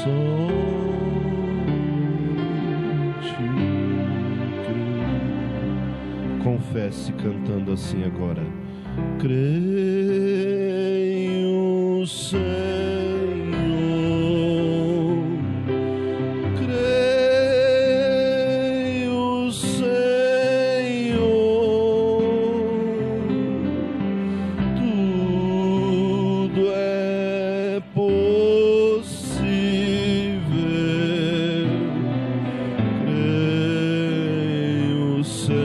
creio. Confesse cantando assim agora. Creio, Senhor, creio, Senhor, tudo é possível. Creio, Senhor,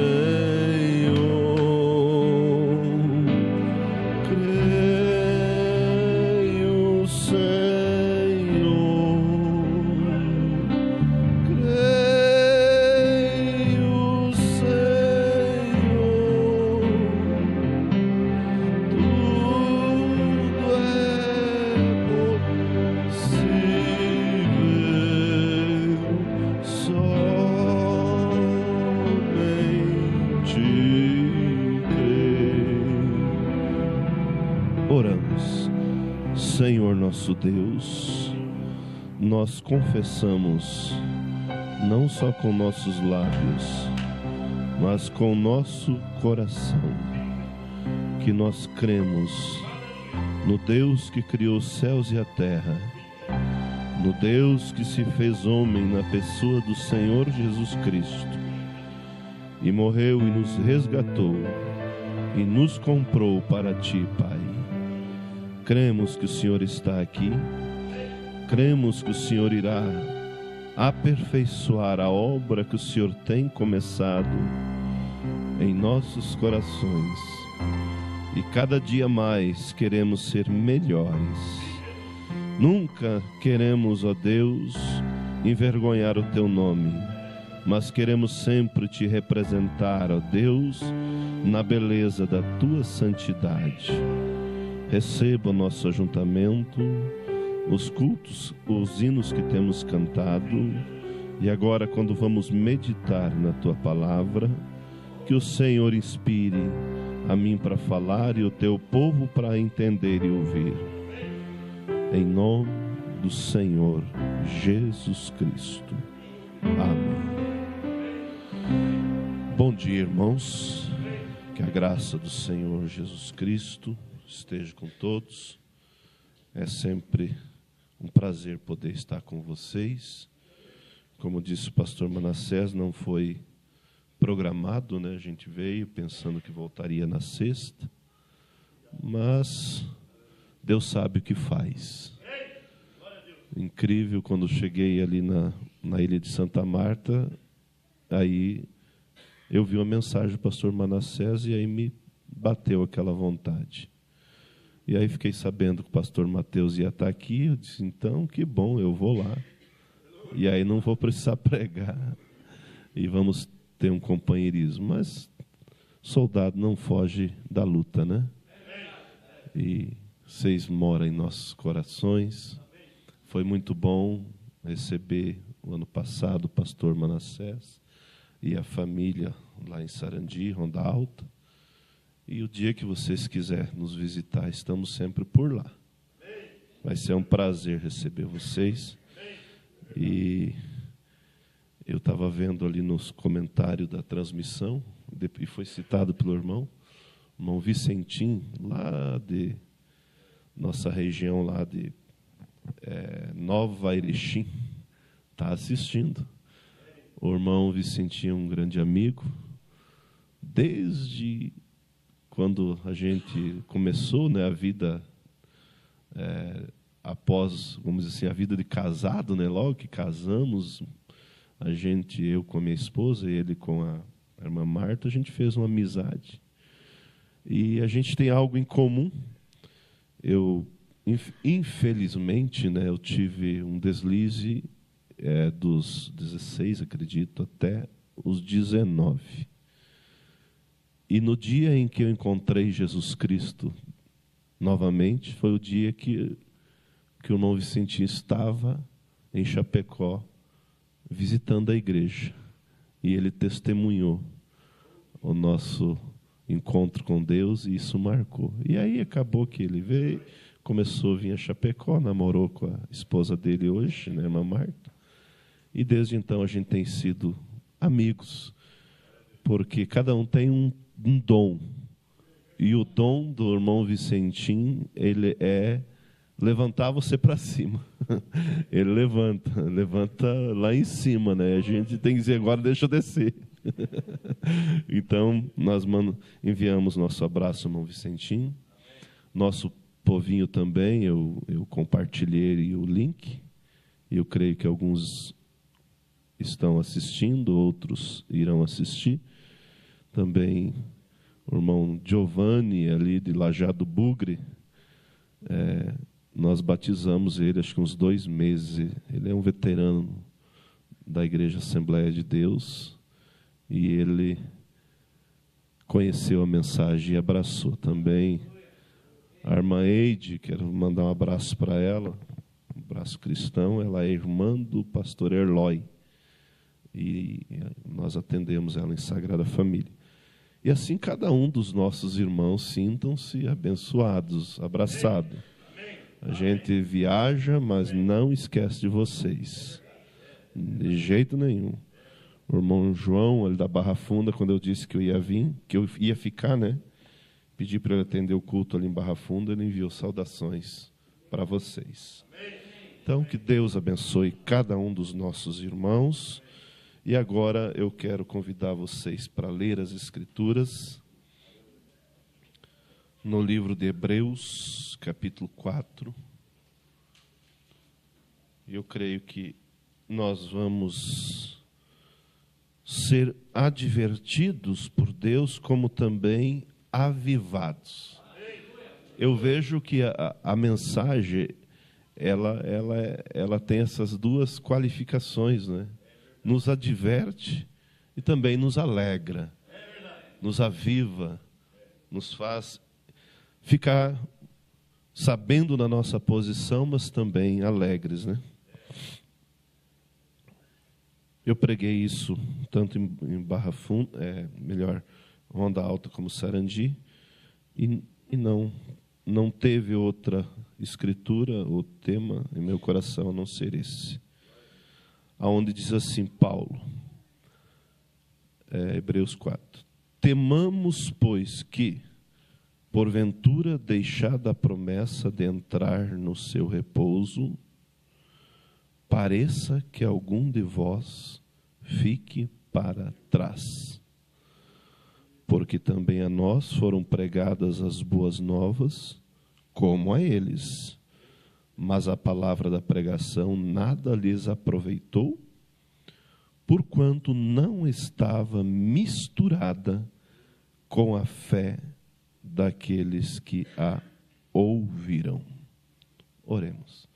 creio, Senhor, creio, Senhor, tudo é possível, somente creio. Oramos. Senhor nosso Deus, nós confessamos, não só com nossos lábios, mas com nosso coração, que nós cremos no Deus que criou os céus e a terra, no Deus que se fez homem na pessoa do Senhor Jesus Cristo, e morreu e nos resgatou, e nos comprou para Ti, Pai. Cremos que o Senhor está aqui, cremos que o Senhor irá aperfeiçoar a obra que o Senhor tem começado em nossos corações, e cada dia mais queremos ser melhores. Nunca queremos, ó Deus, envergonhar o Teu nome, mas queremos sempre Te representar, ó Deus, na beleza da Tua santidade. Receba o nosso ajuntamento, os cultos, os hinos que temos cantado, e agora, quando vamos meditar na Tua palavra, que o Senhor inspire a mim para falar e o Teu povo para entender e ouvir. Em nome do Senhor Jesus Cristo. Amém. Bom dia, irmãos. Que a graça do Senhor Jesus Cristo esteja com todos. É sempre um prazer poder estar com vocês. Como disse o pastor Manassés, não foi programado, né? A gente veio pensando que voltaria na sexta, mas Deus sabe o que faz. Incrível, quando cheguei ali na ilha de Santa Marta, aí eu vi uma mensagem do pastor Manassés e aí me bateu aquela vontade. E aí fiquei sabendo que o pastor Mateus ia estar aqui, eu disse, então, que bom, eu vou lá. E aí não vou precisar pregar, e vamos ter um companheirismo. Mas soldado não foge da luta, né? E vocês moram em nossos corações. Foi muito bom receber, o ano passado, o pastor Manassés e a família lá em Sarandi, Ronda Alta. E o dia que vocês quiserem nos visitar, estamos sempre por lá. Vai ser um prazer receber vocês. E eu estava vendo ali nos comentários da transmissão, e foi citado pelo irmão Vicentim, lá de nossa região, lá de Nova Erechim, está assistindo. O irmão Vicentim é um grande amigo, desde quando a gente começou, né, a vida após, vamos dizer assim, a vida de casado, né, logo que casamos, eu com a minha esposa e ele com a irmã Marta, a gente fez uma amizade. E a gente tem algo em comum. Infelizmente, né, eu tive um deslize dos 16, acredito, até os 19. E no dia em que eu encontrei Jesus Cristo novamente, foi o dia que o irmão Vicentinho estava em Chapecó, visitando a igreja. E ele testemunhou o nosso encontro com Deus, e isso marcou. E aí acabou que ele veio, começou a vir a Chapecó, namorou com a esposa dele hoje, né, irmã Marta. E desde então a gente tem sido amigos, porque cada um tem um dom. E o dom do irmão Vicentim, ele é levantar você para cima. Ele levanta lá em cima, né? A gente tem que dizer, agora deixa eu descer. Então, nós enviamos nosso abraço, irmão Vicentim. Nosso povinho também, eu compartilhei o link. Eu creio que alguns estão assistindo, outros irão assistir. Também o irmão Giovanni, ali de Lajado Bugre, nós batizamos ele, acho que uns 2 meses. Ele é um veterano da Igreja Assembleia de Deus, e ele conheceu a mensagem e abraçou também. A irmã Eide, quero mandar um abraço para ela, um abraço cristão. Ela é irmã do pastor Erlói, e nós atendemos ela em Sagrada Família. E assim cada um dos nossos irmãos sintam-se abençoados, abraçados. A gente viaja, mas não esquece de vocês, de jeito nenhum. O irmão João, ali da Barra Funda, quando eu disse que eu ia vir, que eu ia ficar, né? Pedi para ele atender o culto ali em Barra Funda, ele enviou saudações para vocês. Então, que Deus abençoe cada um dos nossos irmãos. E agora eu quero convidar vocês para ler as Escrituras no livro de Hebreus, capítulo 4. Eu creio que nós vamos ser advertidos por Deus, como também avivados. Eu vejo que a mensagem, ela tem essas duas qualificações, né? Nos adverte e também nos alegra, nos aviva, nos faz ficar sabendo da nossa posição, mas também alegres, né? Eu preguei isso tanto em Barra Funda, Onda Alta, como Sarandi, e não teve outra escritura ou tema em meu coração a não ser esse. Aonde diz assim Paulo, Hebreus 4: temamos, pois, que, porventura, deixada a promessa de entrar no seu repouso, pareça que algum de vós fique para trás. Porque também a nós foram pregadas as boas novas, como a eles. Mas a palavra da pregação nada lhes aproveitou, porquanto não estava misturada com a fé daqueles que a ouviram. Oremos.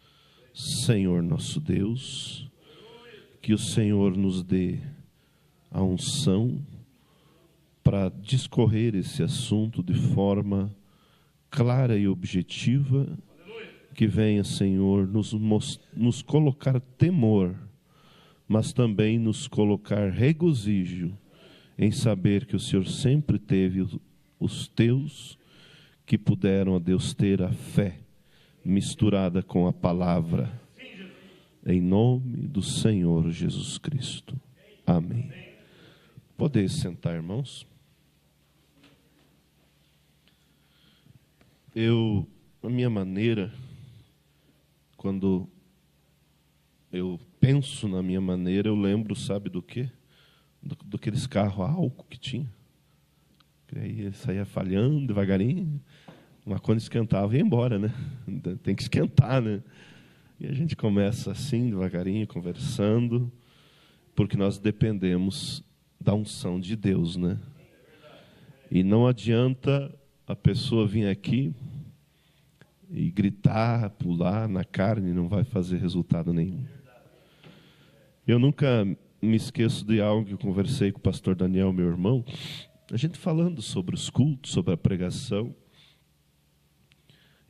Senhor nosso Deus, que o Senhor nos dê a unção para discorrer esse assunto de forma clara e objetiva, que venha, Senhor, nos colocar temor, mas também nos colocar regozijo em saber que o Senhor sempre teve os teus, que puderam, ó Deus, ter a fé misturada com a palavra, em nome do Senhor Jesus Cristo. Amém. Podeis sentar, irmãos. A minha maneira, quando eu penso na minha maneira, eu lembro, sabe do quê? Daqueles carros a álcool que tinha. Que aí saía falhando devagarinho, mas quando esquentava ia embora, né? Tem que esquentar, né? E a gente começa assim, devagarinho, conversando, porque nós dependemos da unção de Deus, né? E não adianta a pessoa vir aqui e gritar, pular na carne, não vai fazer resultado nenhum. Eu nunca me esqueço de algo que eu conversei com o pastor Daniel, meu irmão, a gente falando sobre os cultos, sobre a pregação,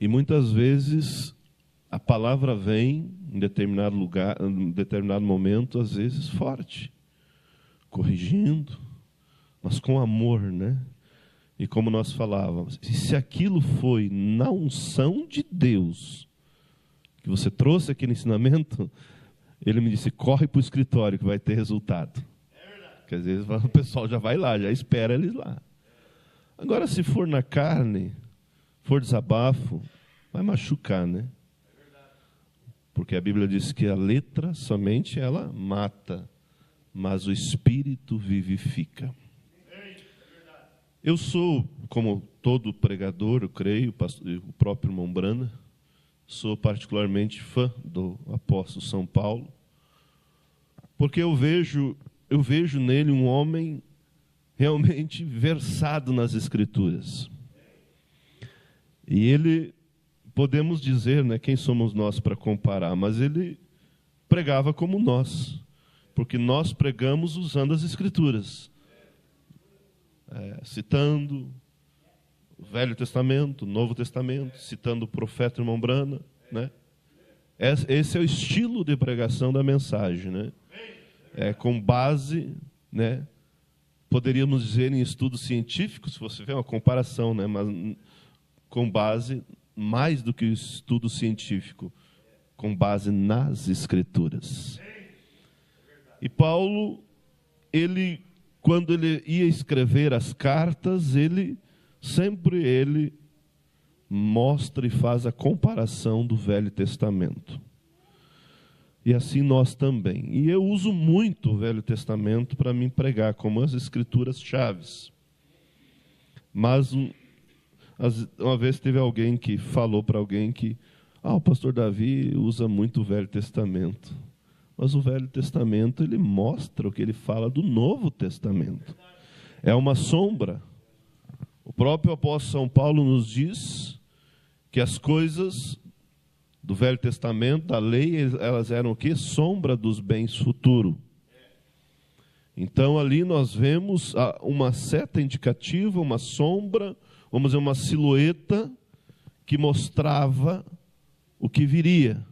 e muitas vezes a palavra vem em determinado lugar, em determinado momento, às vezes forte, corrigindo, mas com amor, né? E como nós falávamos, se aquilo foi na unção de Deus, que você trouxe aquele ensinamento, ele me disse, corre para o escritório que vai ter resultado. Quer dizer, o pessoal já vai lá, já espera eles lá. Agora, se for na carne, for desabafo, vai machucar, né? Porque a Bíblia diz que a letra somente ela mata, mas o Espírito vivifica. Eu sou, como todo pregador, eu creio, o próprio irmão Brana, sou particularmente fã do apóstolo São Paulo, porque eu vejo nele um homem realmente versado nas Escrituras. E ele, podemos dizer, né, quem somos nós para comparar, mas ele pregava como nós, porque nós pregamos usando as Escrituras, citando o Velho Testamento, o Novo Testamento, citando o profeta irmão Brana, né? Esse é o estilo de pregação da mensagem, né? Com base, né? Poderíamos dizer em estudos científicos, se você vê uma comparação, né? Mas com base mais do que o estudo científico, com base nas Escrituras. E Paulo, quando ele ia escrever as cartas, ele mostra e faz a comparação do Velho Testamento. E assim nós também. E eu uso muito o Velho Testamento para me pregar, como as Escrituras chaves. Mas uma vez teve alguém que falou para alguém que o pastor Davi usa muito o Velho Testamento. Mas o Velho Testamento, ele mostra o que ele fala do Novo Testamento. É uma sombra. O próprio apóstolo São Paulo nos diz que as coisas do Velho Testamento, da lei, elas eram o quê? Sombra dos bens futuros. Então ali nós vemos uma seta indicativa, uma sombra, vamos dizer, uma silhueta que mostrava o que viria.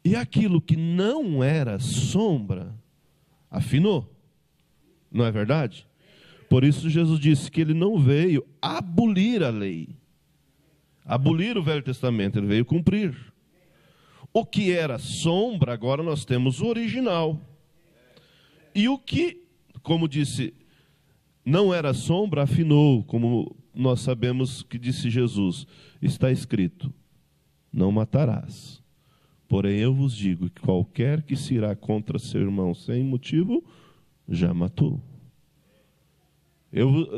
E aquilo que não era sombra, afinou. Não é verdade? Por isso Jesus disse que ele não veio abolir a lei, abolir o Velho Testamento, ele veio cumprir. O que era sombra, agora nós temos o original. E o que, como disse, não era sombra, afinou, como nós sabemos que disse Jesus, está escrito, não matarás. Porém eu vos digo que qualquer que se irá contra seu irmão sem motivo, já matou.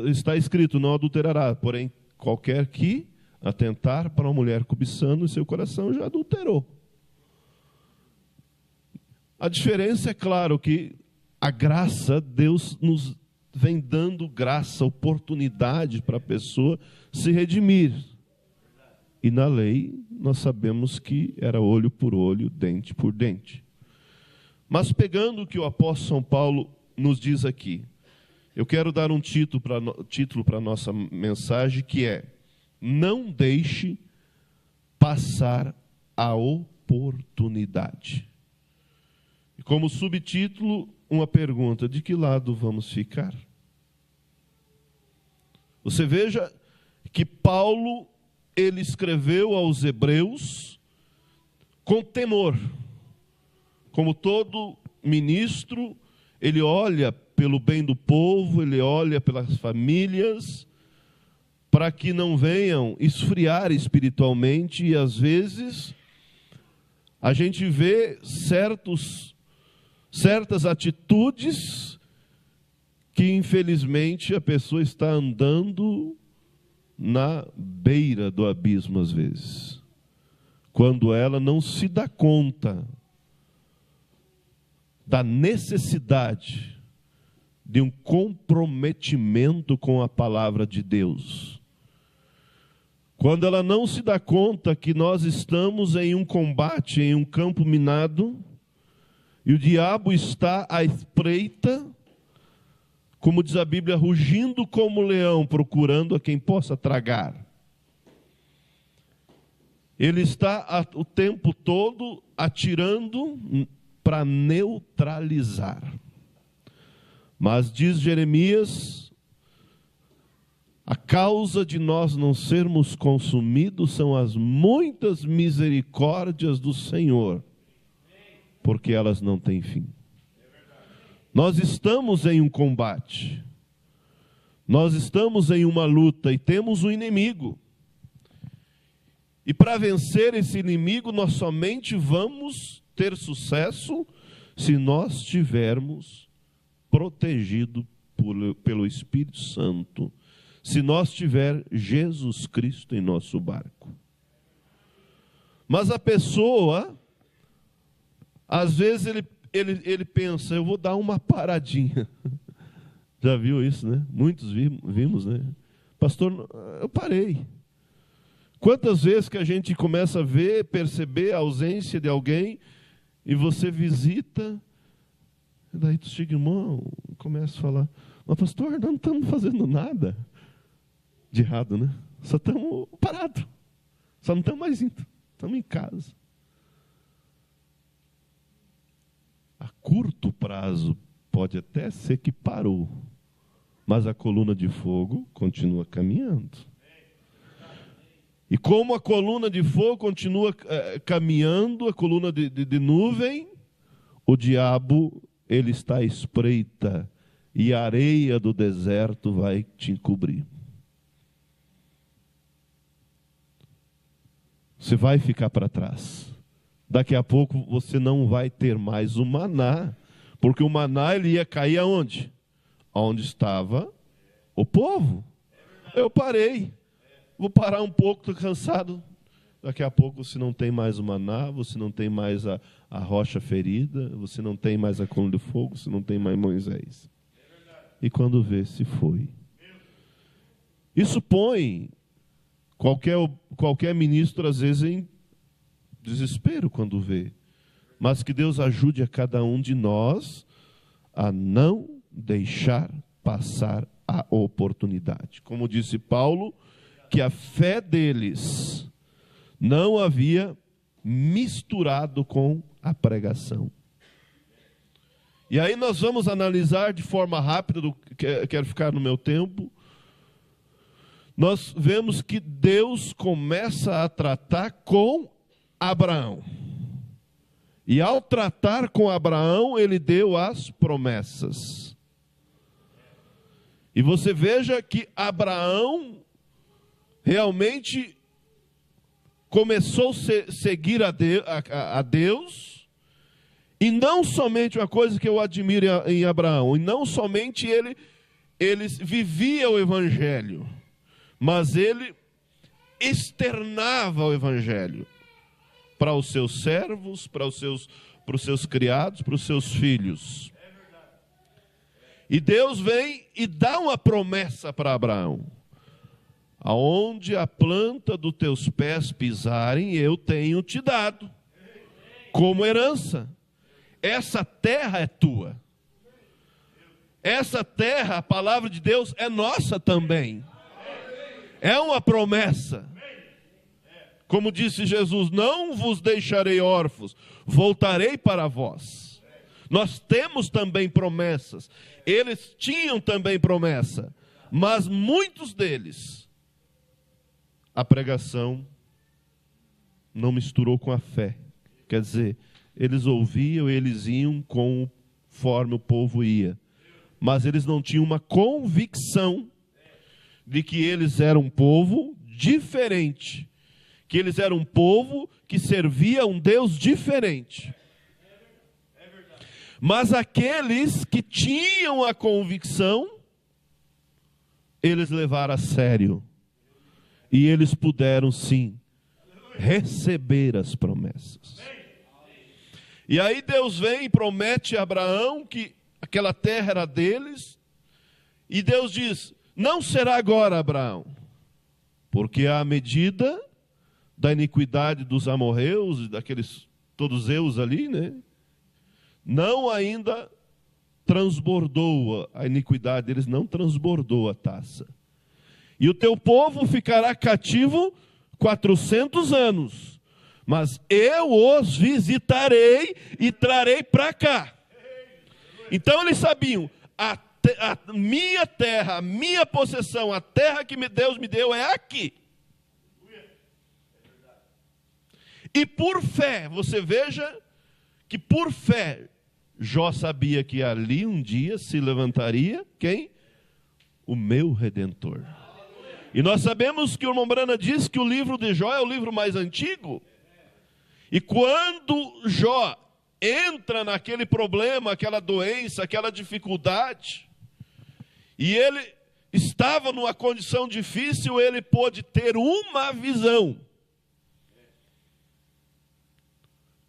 Está escrito, não adulterará, porém qualquer que atentar para uma mulher cobiçando em seu coração, já adulterou. A diferença é claro que a graça, Deus nos vem dando graça, oportunidade para a pessoa se redimir. E na lei, nós sabemos que era olho por olho, dente por dente. Mas pegando o que o apóstolo São Paulo nos diz aqui, eu quero dar um título para a nossa mensagem, que é: não deixe passar a oportunidade. E como subtítulo, uma pergunta: de que lado vamos ficar? Você veja que Paulo, ele escreveu aos Hebreus com temor. Como todo ministro, ele olha pelo bem do povo, ele olha pelas famílias, para que não venham esfriar espiritualmente, e às vezes a gente vê certas atitudes que infelizmente a pessoa está andando na beira do abismo às vezes, quando ela não se dá conta da necessidade de um comprometimento com a palavra de Deus. Quando ela não se dá conta que nós estamos em um combate, em um campo minado, e o diabo está à espreita, como diz a Bíblia, rugindo como leão, procurando a quem possa tragar. Ele está o tempo todo atirando para neutralizar. Mas diz Jeremias, A causa de nós não sermos consumidos são as muitas misericórdias do Senhor, porque elas não têm fim. Nós estamos em um combate, nós estamos em uma luta e temos um inimigo. E para vencer esse inimigo, nós somente vamos ter sucesso se nós estivermos protegidos pelo Espírito Santo, se nós tiver Jesus Cristo em nosso barco. Mas a pessoa, às vezes ele pensa, eu vou dar uma paradinha. Já viu isso, né? Muitos vimos, né? Pastor, eu parei. Quantas vezes que a gente começa a ver, perceber a ausência de alguém, e você visita, e daí tu chega, irmão, começa a falar, mas pastor, nós não estamos fazendo nada de errado, né? Só estamos parados. Só não estamos mais indo. Estamos em casa. A curto prazo, pode até ser que parou, mas a coluna de fogo continua caminhando. E como a coluna de fogo continua caminhando, a coluna de nuvem, o diabo, ele está à espreita, e a areia do deserto vai te encobrir. Você vai ficar para trás. Daqui a pouco você não vai ter mais o maná, porque o maná ele ia cair aonde? Onde estava o povo. Eu parei. Vou parar um pouco, estou cansado. Daqui a pouco você não tem mais o maná, você não tem mais a rocha ferida, você não tem mais a coluna de fogo, você não tem mais Moisés. E quando vê, se foi. Isso põe qualquer ministro, às vezes, em desespero quando vê. Mas que Deus ajude a cada um de nós a não deixar passar a oportunidade. Como disse Paulo, que a fé deles não havia misturado com a pregação. E aí nós vamos analisar de forma rápida, quero ficar no meu tempo. Nós vemos que Deus começa a tratar com Abraão. E ao tratar com Abraão, ele deu as promessas. E você veja que Abraão realmente começou a seguir a Deus, e não somente uma coisa que eu admiro em Abraão, e não somente ele vivia o Evangelho, mas ele externava o Evangelho para os seus servos, para os seus criados, para os seus filhos. E Deus vem e dá uma promessa para Abraão. Aonde a planta dos teus pés pisarem, eu tenho te dado como herança. Essa terra é tua. Essa terra, a palavra de Deus, é nossa também. É uma promessa. Como disse Jesus, não vos deixarei órfãos, voltarei para vós. Nós temos também promessas. Eles tinham também promessa, mas muitos deles, a pregação não misturou com a fé. Quer dizer, eles ouviam, eles iam conforme o povo ia. Mas eles não tinham uma convicção de que eles eram um povo diferente. Que eles eram um povo que servia a um Deus diferente. Mas aqueles que tinham a convicção, eles levaram a sério. E eles puderam, sim, receber as promessas. E aí Deus vem e promete a Abraão que aquela terra era deles. E Deus diz, não será agora, Abraão, porque à medida da iniquidade dos amorreus, daqueles todos eus ali, né? Não ainda transbordou a iniquidade deles, não transbordou a taça. E o teu povo ficará cativo 400 anos. Mas eu os visitarei e trarei para cá. Então eles sabiam, a minha terra, a minha possessão, a terra que Deus me deu é aqui. E por fé, você veja que por fé, Jó sabia que ali um dia se levantaria, quem? O meu Redentor. E nós sabemos que o irmão Brana diz que o livro de Jó é o livro mais antigo. E quando Jó entra naquele problema, aquela doença, aquela dificuldade, e ele estava numa condição difícil, ele pôde ter uma visão.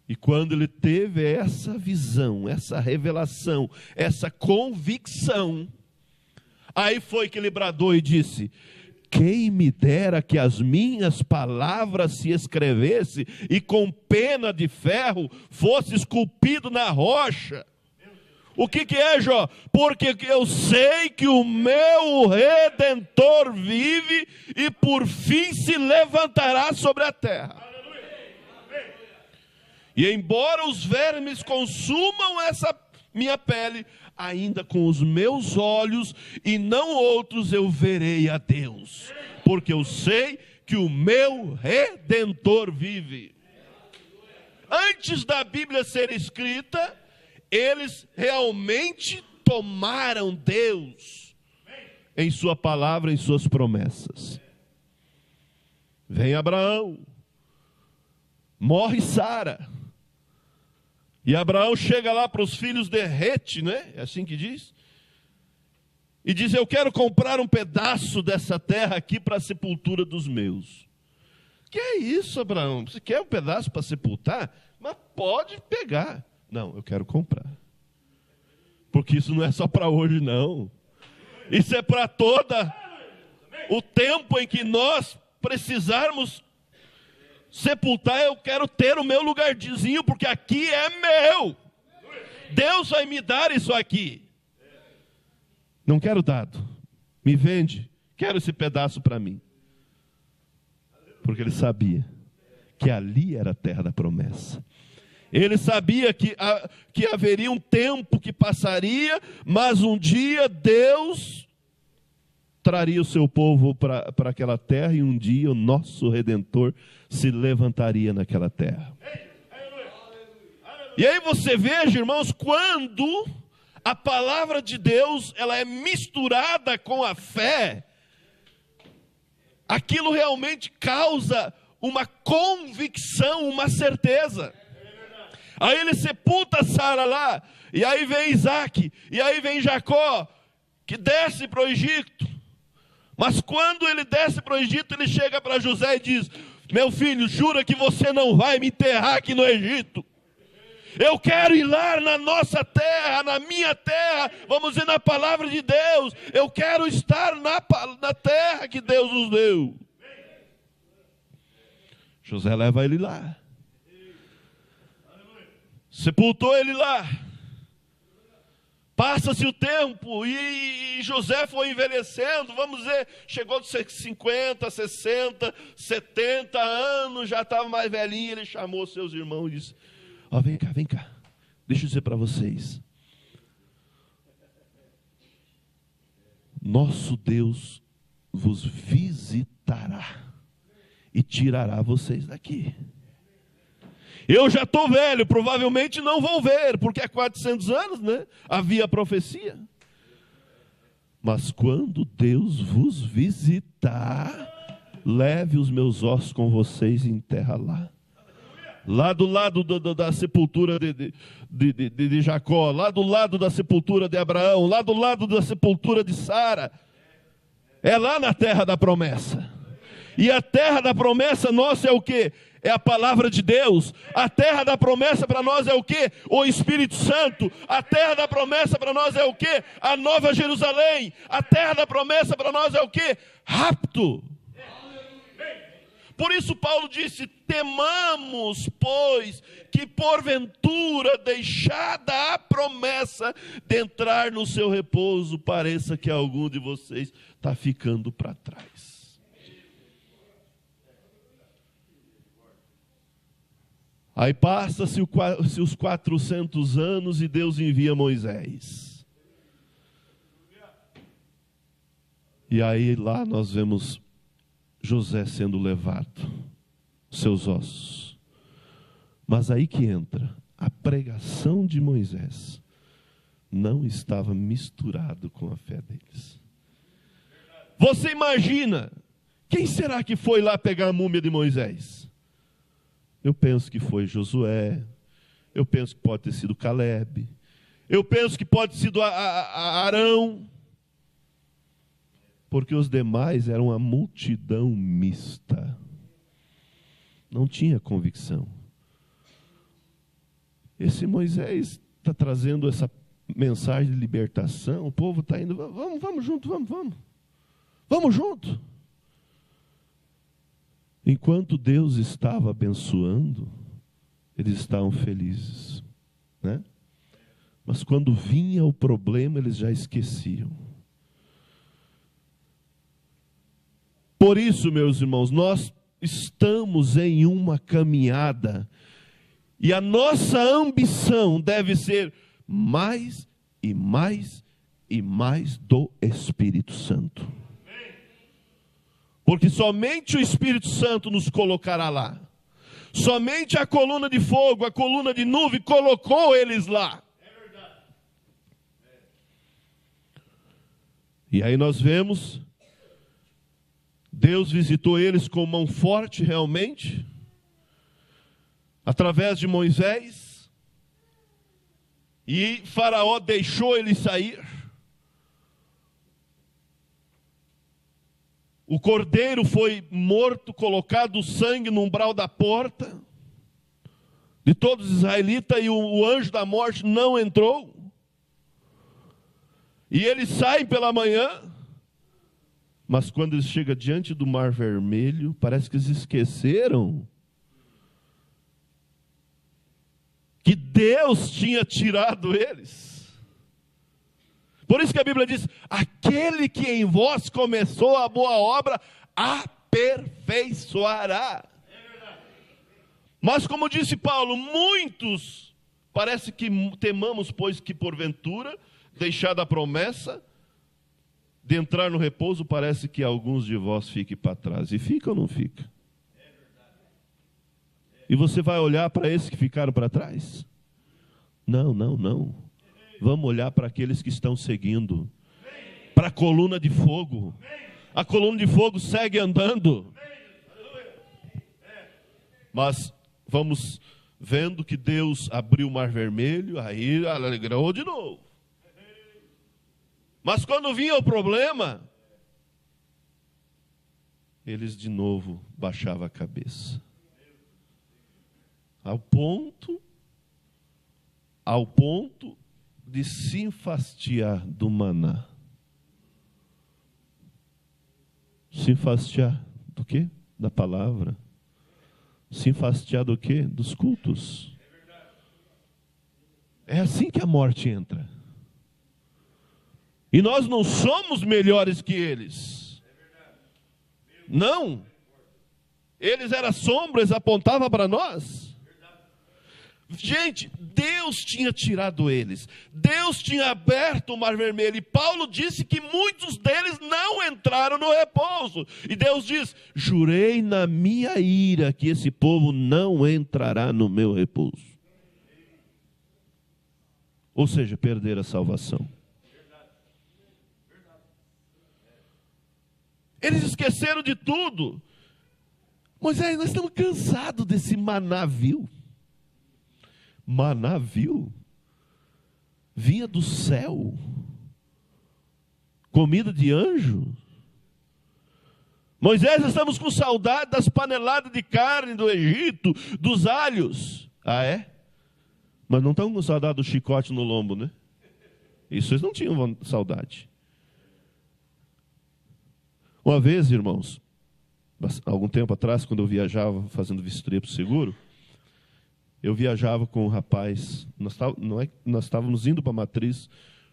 E quando ele teve essa visão, essa revelação, essa convicção, aí foi que ele bradou e disse: quem me dera que as minhas palavras se escrevesse e com pena de ferro fosse esculpido na rocha. O que é, Jó? Porque eu sei que o meu Redentor vive e por fim se levantará sobre a terra. E embora os vermes consumam essa minha pele, ainda com os meus olhos e não outros eu verei a Deus, porque eu sei que o meu Redentor vive. Antes da Bíblia ser escrita, eles realmente tomaram Deus em sua palavra, em suas promessas. Vem Abraão, morre Sara, e Abraão chega lá para os filhos de Hete, né? É assim que diz? E diz: eu quero comprar um pedaço dessa terra aqui para a sepultura dos meus. Que é isso, Abraão? Você quer um pedaço para sepultar? Mas pode pegar. Não, eu quero comprar. Porque isso não é só para hoje, não. Isso é para toda o tempo em que nós precisarmos sepultar. Eu quero ter o meu lugarzinho, porque aqui é meu. Deus vai me dar isso aqui. Não quero dado. Me vende. Quero esse pedaço para mim. Porque ele sabia que ali era a terra da promessa. Ele sabia que haveria um tempo que passaria, mas um dia Deus traria o seu povo para aquela terra, e um dia o nosso Redentor se levantaria naquela terra. E aí você veja, irmãos, quando a palavra de Deus ela é misturada com a fé, aquilo realmente causa uma convicção, uma certeza. Aí ele sepulta Sara lá, e aí vem Isaac, e aí vem Jacó, que desce para o Egito. Mas quando ele desce para o Egito, ele chega para José e diz: meu filho, jura que você não vai me enterrar aqui no Egito? Eu quero ir lá na nossa terra, na minha terra, vamos dizer, na palavra de Deus. Eu quero estar na terra que Deus nos deu. José leva ele lá. Sepultou ele lá. Passa-se o tempo e José foi envelhecendo, vamos dizer, chegou de 50, 60, 70 anos, já estava mais velhinho. Ele chamou seus irmãos e disse: ó, vem cá, deixa eu dizer para vocês. Nosso Deus vos visitará e tirará vocês daqui. Eu já estou velho, provavelmente não vou ver, porque há 400 anos, né? Havia profecia. Mas quando Deus vos visitar, leve os meus ossos com vocês e enterra lá. Lá do lado da sepultura de Jacó, lá do lado da sepultura de Abraão, lá do lado da sepultura de Sara. É lá na terra da promessa. E a terra da promessa nossa é o quê? É a palavra de Deus. A terra da promessa para nós é o quê? O Espírito Santo. A terra da promessa para nós é o quê? A Nova Jerusalém. A terra da promessa para nós é o quê? Rapto. Por isso Paulo disse: temamos, pois, que porventura, deixada a promessa de entrar no seu repouso, pareça que algum de vocês está ficando para trás. Aí passa-se os 400 anos e Deus envia Moisés. E aí lá nós vemos José sendo levado, seus ossos. Mas aí que entra, a pregação de Moisés não estava misturado com a fé deles. Você imagina, quem será que foi lá pegar a múmia de Moisés? Eu penso que foi Josué, eu penso que pode ter sido Caleb, eu penso que pode ter sido Arão, porque os demais eram uma multidão mista, não tinha convicção. Esse Moisés está trazendo essa mensagem de libertação, o povo está indo, vamos junto, vamos junto. Enquanto Deus estava abençoando, eles estavam felizes, né? Mas quando vinha o problema, eles já esqueciam. Por isso, meus irmãos, nós estamos em uma caminhada, e a nossa ambição deve ser mais e mais e mais do Espírito Santo. Porque somente o Espírito Santo nos colocará lá. Somente a coluna de fogo, a coluna de nuvem colocou eles lá. É verdade. E aí nós vemos, Deus visitou eles com mão forte realmente, através de Moisés, e Faraó deixou eles sair. O cordeiro foi morto, colocado o sangue no umbral da porta de todos os israelitas, e o anjo da morte não entrou. E eles saem pela manhã, mas quando eles chegam diante do Mar Vermelho, parece que eles esqueceram que Deus tinha tirado eles. Por isso que a Bíblia diz, aquele que em vós começou a boa obra, aperfeiçoará. Mas como disse Paulo, muitos, parece que temamos, pois que porventura, deixada a promessa de entrar no repouso, parece que alguns de vós fiquem para trás. E fica ou não fica? E você vai olhar para esses que ficaram para trás? Não. Vamos olhar para aqueles que estão seguindo, para a coluna de fogo. A coluna de fogo segue andando. Mas vamos vendo que Deus abriu o Mar Vermelho, aí alegrou de novo. Mas quando vinha o problema, eles de novo baixavam a cabeça. Ao ponto de se enfastiar do maná. Se enfastiar do quê? Da palavra. Se enfastiar do quê? Dos cultos. É assim que a morte entra. E nós não somos melhores que eles. Não. Eles eram sombras, apontavam para nós. Gente, Deus tinha tirado eles. Deus tinha aberto o Mar Vermelho. E Paulo disse que muitos deles não entraram no repouso. E Deus diz, jurei na minha ira que esse povo não entrará no meu repouso. Ou seja, perder a salvação. Eles esqueceram de tudo. Moisés, nós estamos cansados desse maná vil. Maná vil? Vinha do céu. Comida de anjo. Moisés, estamos com saudade das paneladas de carne do Egito, dos alhos. Ah, é? Mas não estão com saudade do chicote no lombo, né? Isso eles não tinham saudade. Uma vez, irmãos, algum tempo atrás, quando eu viajava fazendo vistoria para o seguro, eu viajava com um rapaz, nós estávamos indo para a Matriz,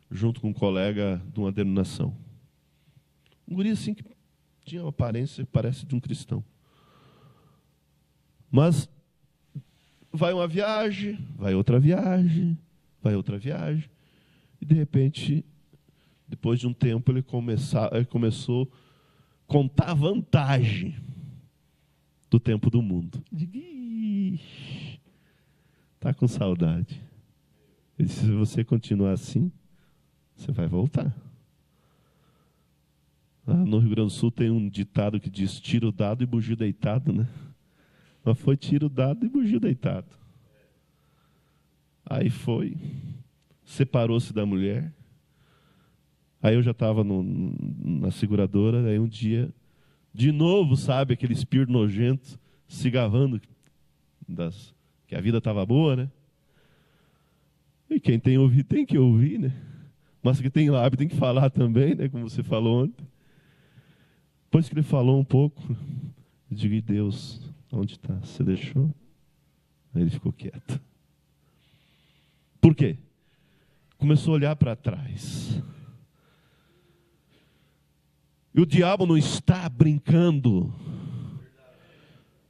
junto com um colega de uma denominação. Um guri assim que tinha uma aparência, parece de um cristão. Mas vai uma viagem, vai outra viagem, vai outra viagem, e de repente Depois de um tempo, ele começou a contar a vantagem do tempo do mundo. Está com saudade. Ele disse, se você continuar assim, você vai voltar. No Rio Grande do Sul tem um ditado que diz, tiro dado e bugio deitado, né? Mas foi tiro dado e bugio deitado. Aí foi, separou-se da mulher. Aí eu já estava na seguradora, aí um dia, de novo, sabe, aquele espírito nojento, se gavando, que a vida estava boa, né? E quem tem ouvido tem que ouvir, né? Mas que tem lábio tem que falar também, né? Como você falou ontem. Depois que ele falou um pouco, eu digo, e Deus, onde está? Você deixou? Aí ele ficou quieto. Por quê? Começou a olhar para trás. E o diabo não está brincando.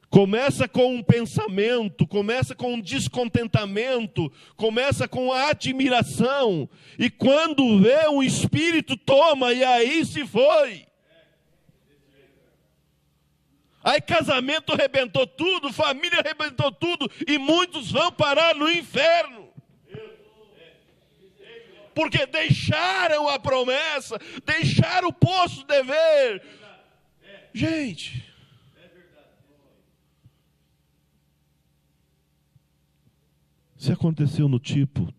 Começa com um pensamento, começa com um descontentamento, começa com a admiração. E quando vê, um espírito toma e aí se foi. Aí casamento arrebentou tudo, família arrebentou tudo, e muitos vão parar no inferno. Porque deixaram a promessa, deixaram o posto de dever. Gente, se aconteceu no tipo,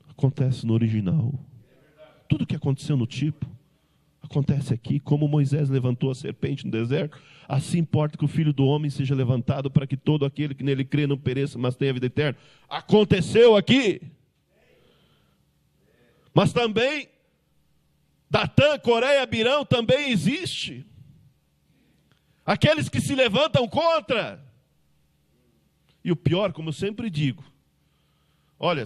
acontece no original. Tudo que aconteceu no tipo, acontece aqui. Como Moisés levantou a serpente no deserto, assim importa que o Filho do Homem seja levantado para que todo aquele que nele crê não pereça, mas tenha vida eterna. Aconteceu aqui. Mas também, Datã, Coré e Abirão também existe. Aqueles que se levantam contra. E o pior, como eu sempre digo, olha,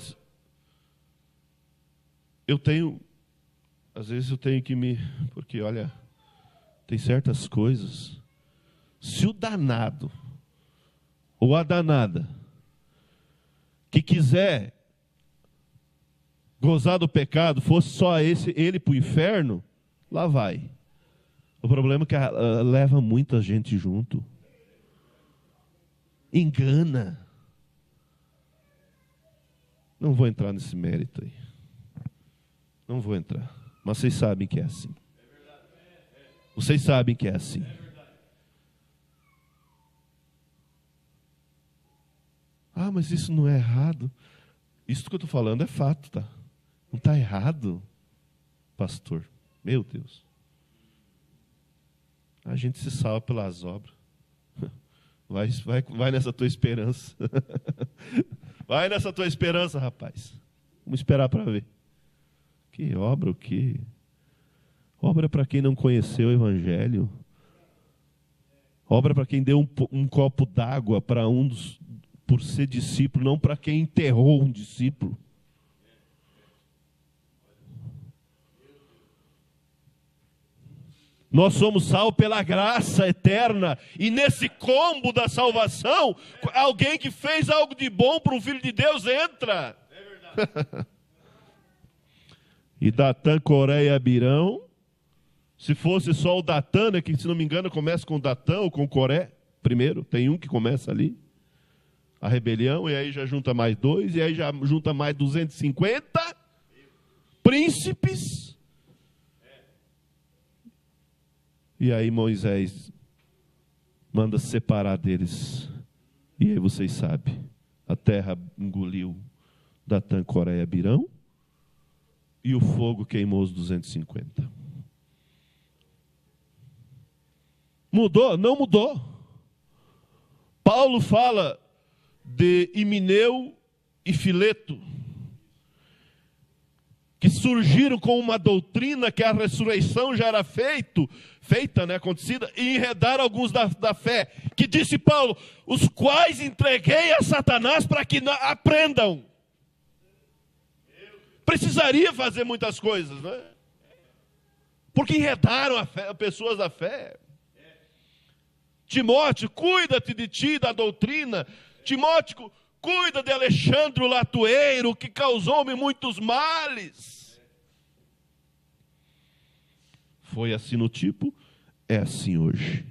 às vezes eu tenho que porque olha, tem certas coisas, se o danado, ou a danada, que quiser gozar do pecado, fosse só ele para o inferno, lá vai. O problema é que leva muita gente junto. Engana. Não vou entrar nesse mérito aí. Não vou entrar. Mas vocês sabem que é assim. Vocês sabem que é assim. Ah, mas isso não é errado. Isso que eu estou falando é fato, tá? Não está errado, pastor. Meu Deus. A gente se salva pelas obras. Vai nessa tua esperança. Vai nessa tua esperança, rapaz. Vamos esperar para ver. Que obra o quê? Obra para quem não conheceu o Evangelho. Obra para quem deu um copo d'água para por ser discípulo, não para quem enterrou um discípulo. Nós somos salvos pela graça eterna. E nesse combo da salvação, alguém que fez algo de bom para um filho de Deus entra. É verdade. E Datã, Coré e Abirão, se fosse só o Datã, né, que se não me engano começa com o Datã ou com o Coré, primeiro, tem um que começa ali, a rebelião, e aí já junta mais 2, e aí já junta mais 250 príncipes. E aí Moisés manda separar deles. E aí vocês sabem, a terra engoliu Datã, Coré e Abirão, e o fogo queimou os 250. Mudou? Não mudou. Paulo fala de Himeneu e Fileto, que surgiram com uma doutrina que a ressurreição já era feita, né, acontecida, e enredaram alguns da fé, que disse Paulo, os quais entreguei a Satanás para que aprendam. Precisaria fazer muitas coisas, né? Porque enredaram pessoas da fé. Timóteo, cuida-te de ti, da doutrina. Timóteo, cuida de Alexandre o Latueiro, que causou-me muitos males. Foi assim no tipo, é assim hoje.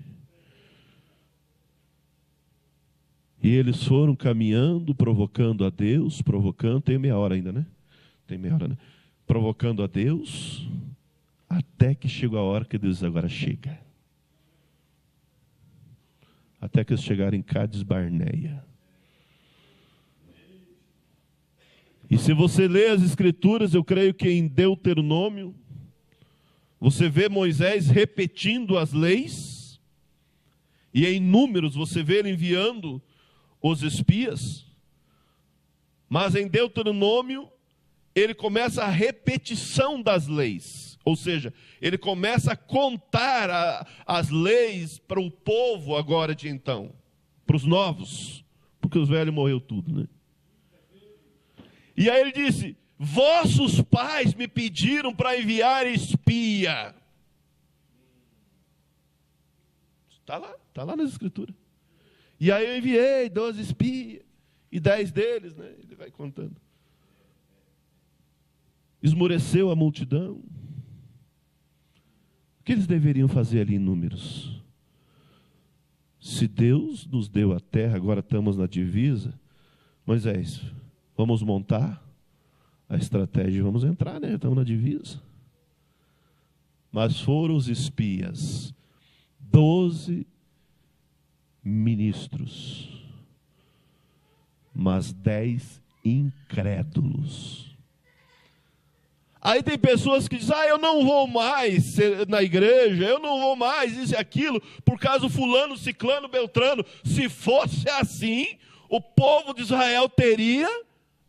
E eles foram caminhando, provocando a Deus, tem meia hora ainda, né? Tem meia hora, né? Provocando a Deus, até que chegou a hora que Deus agora chega. Até que eles chegaram em Cádiz Barneia. E se você lê as Escrituras, eu creio que em Deuteronômio, você vê Moisés repetindo as leis, e em Números você vê ele enviando os espias, mas em Deuteronômio, ele começa a repetição das leis, ou seja, ele começa a contar as leis para o povo agora de então, para os novos, porque os velhos morreu tudo, né? E aí ele disse, vossos pais me pediram para enviar espia. Está lá nas Escrituras. E aí eu enviei 12 espias, e 10 deles, né? Ele vai contando. Esmoreceu a multidão. O que eles deveriam fazer ali em Números? Se Deus nos deu a terra, agora estamos na divisa, Moisés, vamos montar a estratégia e vamos entrar, né? Estamos na divisa. Mas foram os espias, 12 ministros, mas 10 incrédulos. Aí tem pessoas que dizem, eu não vou mais na igreja, eu não vou mais isso e aquilo, por causa do fulano, ciclano, beltrano. Se fosse assim, o povo de Israel teria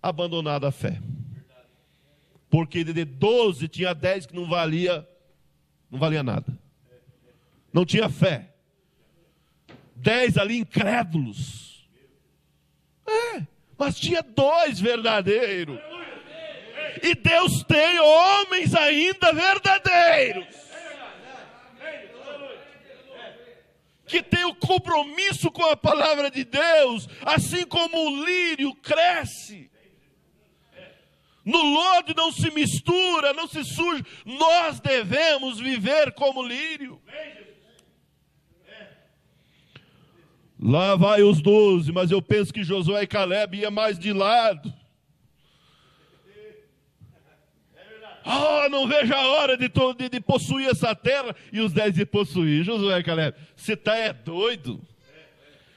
abandonado a fé. Porque de 12 tinha 10 que não valia nada. Não tinha fé. 10 ali incrédulos. Mas tinha 2 verdadeiros. E Deus tem homens ainda verdadeiros, que tem o compromisso com a palavra de Deus, assim como o lírio cresce. No lodo não se mistura, não se suja. Nós devemos viver como lírio. Lá vai os 12, mas eu penso que Josué e Caleb iam mais de lado. Não vejo a hora de possuir essa terra. E os 10 de possuir. Josué e Caleb, você está doido?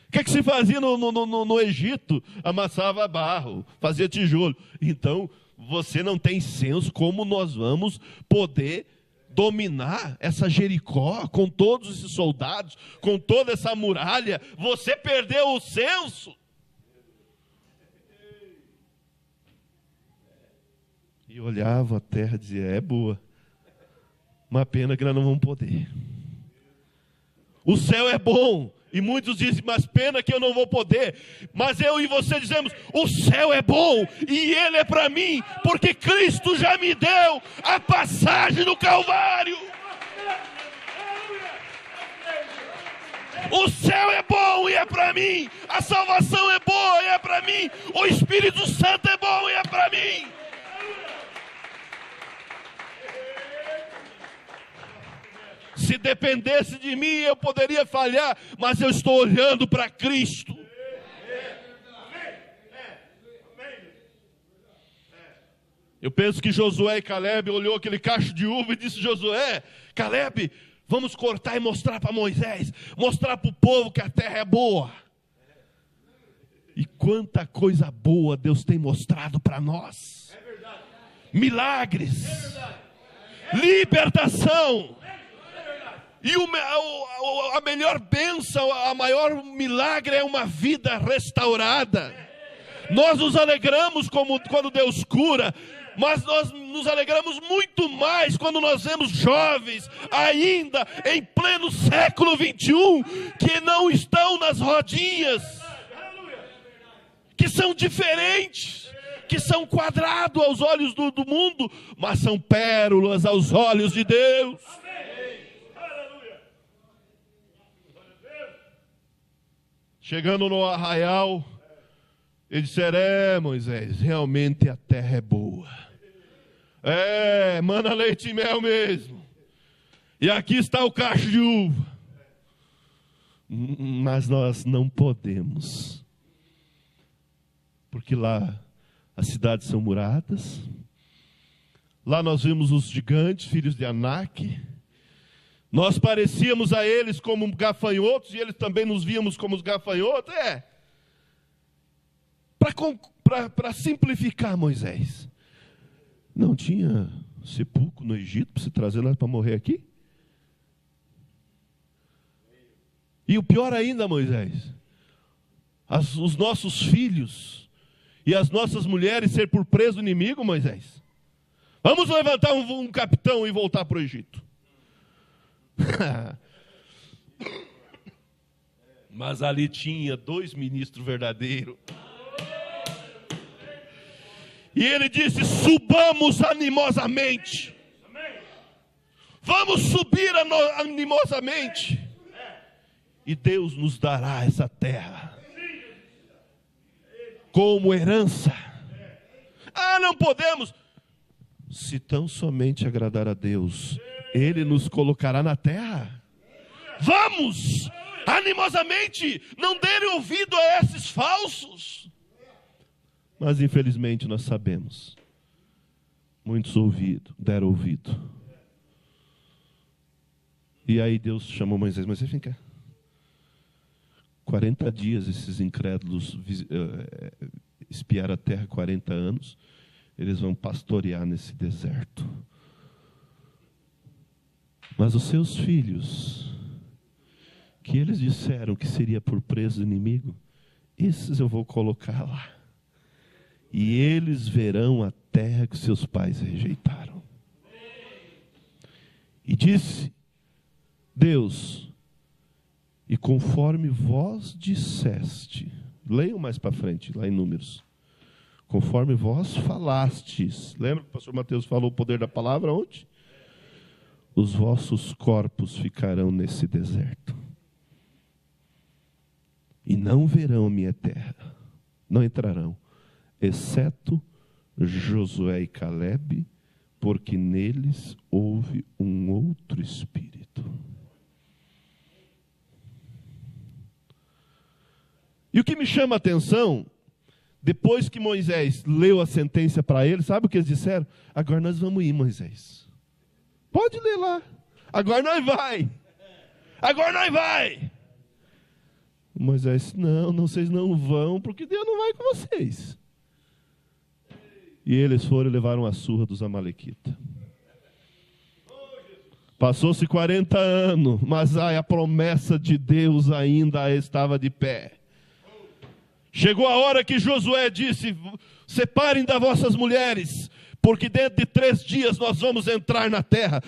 O que se fazia no Egito? Amassava barro, fazia tijolo. Então, você não tem senso como nós vamos poder dominar essa Jericó, com todos esses soldados, com toda essa muralha. Você perdeu o senso. E olhava a terra e dizia, é boa, uma pena que nós não vamos poder. O céu é bom, e muitos dizem, mas pena que eu não vou poder. Mas eu e você dizemos, o céu é bom, e ele é para mim, porque Cristo já me deu a passagem no Calvário. O céu é bom e é para mim, a salvação é boa e é para mim, o Espírito Santo é bom e é para mim. Se dependesse de mim, eu poderia falhar, mas eu estou olhando para Cristo. Eu penso que Josué e Caleb olhou aquele cacho de uva e disse, Josué, Caleb, vamos cortar e mostrar para Moisés, mostrar para o povo que a terra é boa. E quanta coisa boa Deus tem mostrado para nós. Milagres, libertação. E a melhor bênção, a maior milagre é uma vida restaurada. Nós nos alegramos quando Deus cura, mas nós nos alegramos muito mais quando nós vemos jovens ainda em pleno século 21 que não estão nas rodinhas, que são diferentes, que são quadrados aos olhos do mundo, mas são pérolas aos olhos de Deus. Chegando no arraial, eles disseram, Moisés, realmente a terra é boa. Mana leite e mel mesmo. E aqui está o cacho de uva. Mas nós não podemos. Porque lá as cidades são muradas. Lá nós vimos os gigantes, filhos de Anak. Nós parecíamos a eles como gafanhotos, e eles também nos víamos como os gafanhotos. Para simplificar, Moisés, não tinha sepulcro no Egito para se trazer nós para morrer aqui? E o pior ainda, Moisés, os nossos filhos e as nossas mulheres ser por preso inimigo, Moisés. Vamos levantar um capitão e voltar para o Egito. Mas ali tinha 2 ministros verdadeiros. E ele disse: subamos animosamente. Vamos subir animosamente. E Deus nos dará essa terra como herança. Não podemos. Se tão somente agradar a Deus, Ele nos colocará na terra. Vamos, animosamente, não derem ouvido a esses falsos. Mas infelizmente nós sabemos, muitos deram ouvido. E aí Deus chamou Moisés: Moisés, vem cá. 40 dias esses incrédulos espiaram a terra, 40 anos. Eles vão pastorear nesse deserto. Mas os seus filhos, que eles disseram que seria por preso inimigo, esses eu vou colocar lá. E eles verão a terra que seus pais rejeitaram. E disse Deus: e conforme vós disseste, leiam mais para frente, lá em Números. Conforme vós falastes. Lembra que o pastor Mateus falou o poder da palavra onde? Os vossos corpos ficarão nesse deserto. E não verão a minha terra. Não entrarão. Exceto Josué e Calebe, porque neles houve um outro espírito. E o que me chama a atenção, depois que Moisés leu a sentença para eles, sabe o que eles disseram? Agora nós vamos ir, Moisés. Pode ler lá. Agora nós vai. Agora nós vai. Moisés: não, vocês não vão, porque Deus não vai com vocês. E eles foram e levaram a surra dos amalequitas. Passou-se 40 anos, mas a promessa de Deus ainda estava de pé. Chegou a hora que Josué disse: separem das vossas mulheres, porque dentro de 3 dias nós vamos entrar na terra.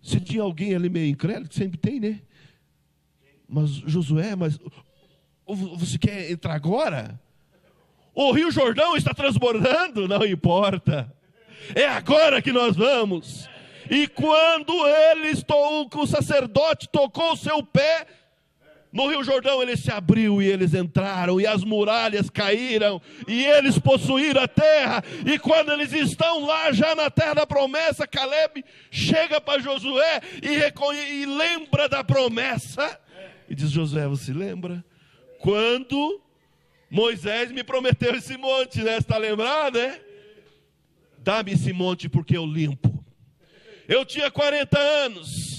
Se tinha alguém ali meio incrédulo, sempre tem, né? Mas Josué, você quer entrar agora? O Rio Jordão está transbordando, não importa. É agora que nós vamos. E quando o sacerdote tocou o seu pé, no Rio Jordão ele se abriu e eles entraram, e as muralhas caíram, e eles possuíram a terra. E quando eles estão lá já na terra da promessa, Calebe chega para Josué e lembra da promessa. E diz: Josué, você lembra? Quando Moisés me prometeu esse monte, né? Você está lembrado, né? Dá-me esse monte porque eu limpo. Eu tinha 40 anos.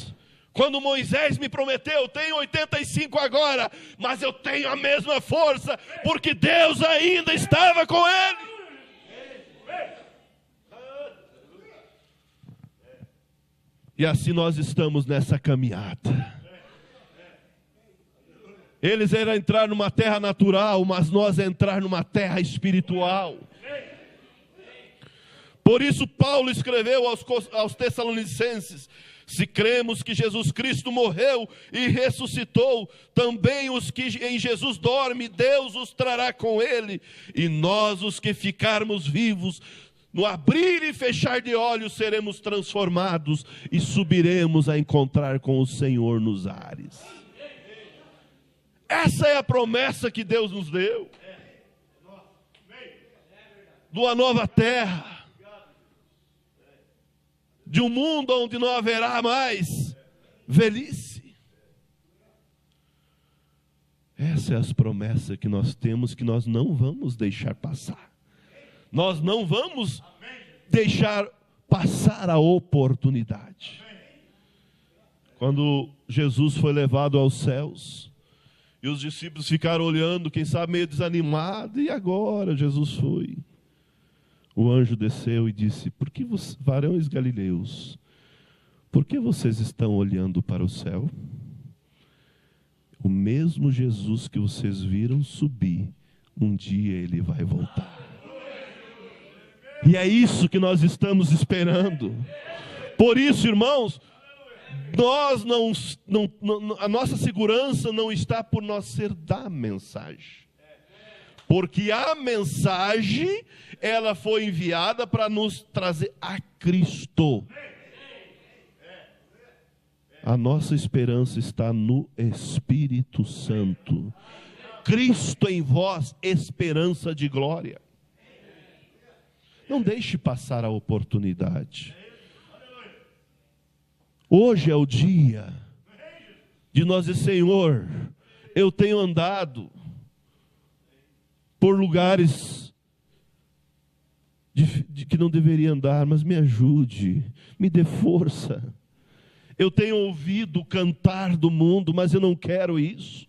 Quando Moisés me prometeu, eu tenho 85 agora, mas eu tenho a mesma força, porque Deus ainda estava com ele. E assim nós estamos nessa caminhada. Eles eram entrar numa terra natural, mas nós entrar numa terra espiritual. Por isso Paulo escreveu aos Tessalonicenses: se cremos que Jesus Cristo morreu e ressuscitou, também os que em Jesus dormem, Deus os trará com ele. E nós, os que ficarmos vivos, no abrir e fechar de olhos, seremos transformados e subiremos a encontrar com o Senhor nos ares. Essa é a promessa que Deus nos deu. De uma nova terra. De um mundo onde não haverá mais velhice. Essas são as promessas que nós temos, que nós não vamos deixar passar. Nós não vamos deixar passar a oportunidade. Quando Jesus foi levado aos céus, e os discípulos ficaram olhando, quem sabe meio desanimados, e agora Jesus foi. O anjo desceu e disse: por que varões galileus, por que vocês estão olhando para o céu? O mesmo Jesus que vocês viram subir, um dia ele vai voltar. E é isso que nós estamos esperando. Por isso, irmãos, a nossa segurança não está por nós ser da mensagem. Porque a mensagem, ela foi enviada para nos trazer a Cristo. A nossa esperança está no Espírito Santo. Cristo em vós, esperança de glória. Não deixe passar a oportunidade. Hoje é o dia de nós dizer: Senhor, eu tenho andado por lugares de que não deveria andar, mas me ajude, me dê força. Eu tenho ouvido cantar do mundo, mas eu não quero isso.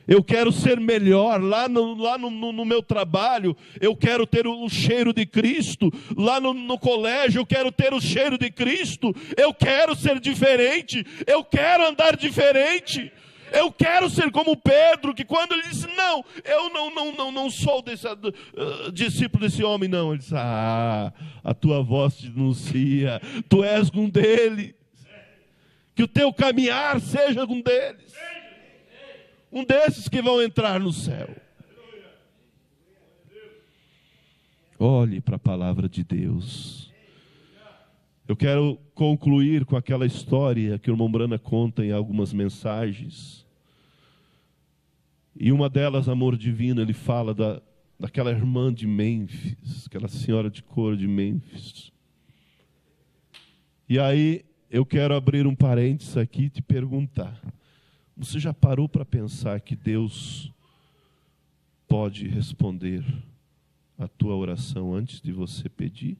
Eu quero ser melhor. Lá no meu trabalho, eu quero ter o cheiro de Cristo. Lá no colégio, eu quero ter o cheiro de Cristo. Eu quero ser diferente. Eu quero andar diferente. Eu quero ser como Pedro, que quando ele disse: não, eu não sou discípulo desse homem, não. Ele disse: a tua voz te denuncia. Tu és um deles. Que o teu caminhar seja um deles. Um desses que vão entrar no céu. Olhe para a palavra de Deus. Eu quero concluir com aquela história que o irmão Brana conta em algumas mensagens. E uma delas, Amor Divino, ele fala daquela irmã de Mênfis, aquela senhora de cor de Mênfis. E aí eu quero abrir um parênteses aqui e te perguntar: você já parou para pensar que Deus pode responder a tua oração antes de você pedir?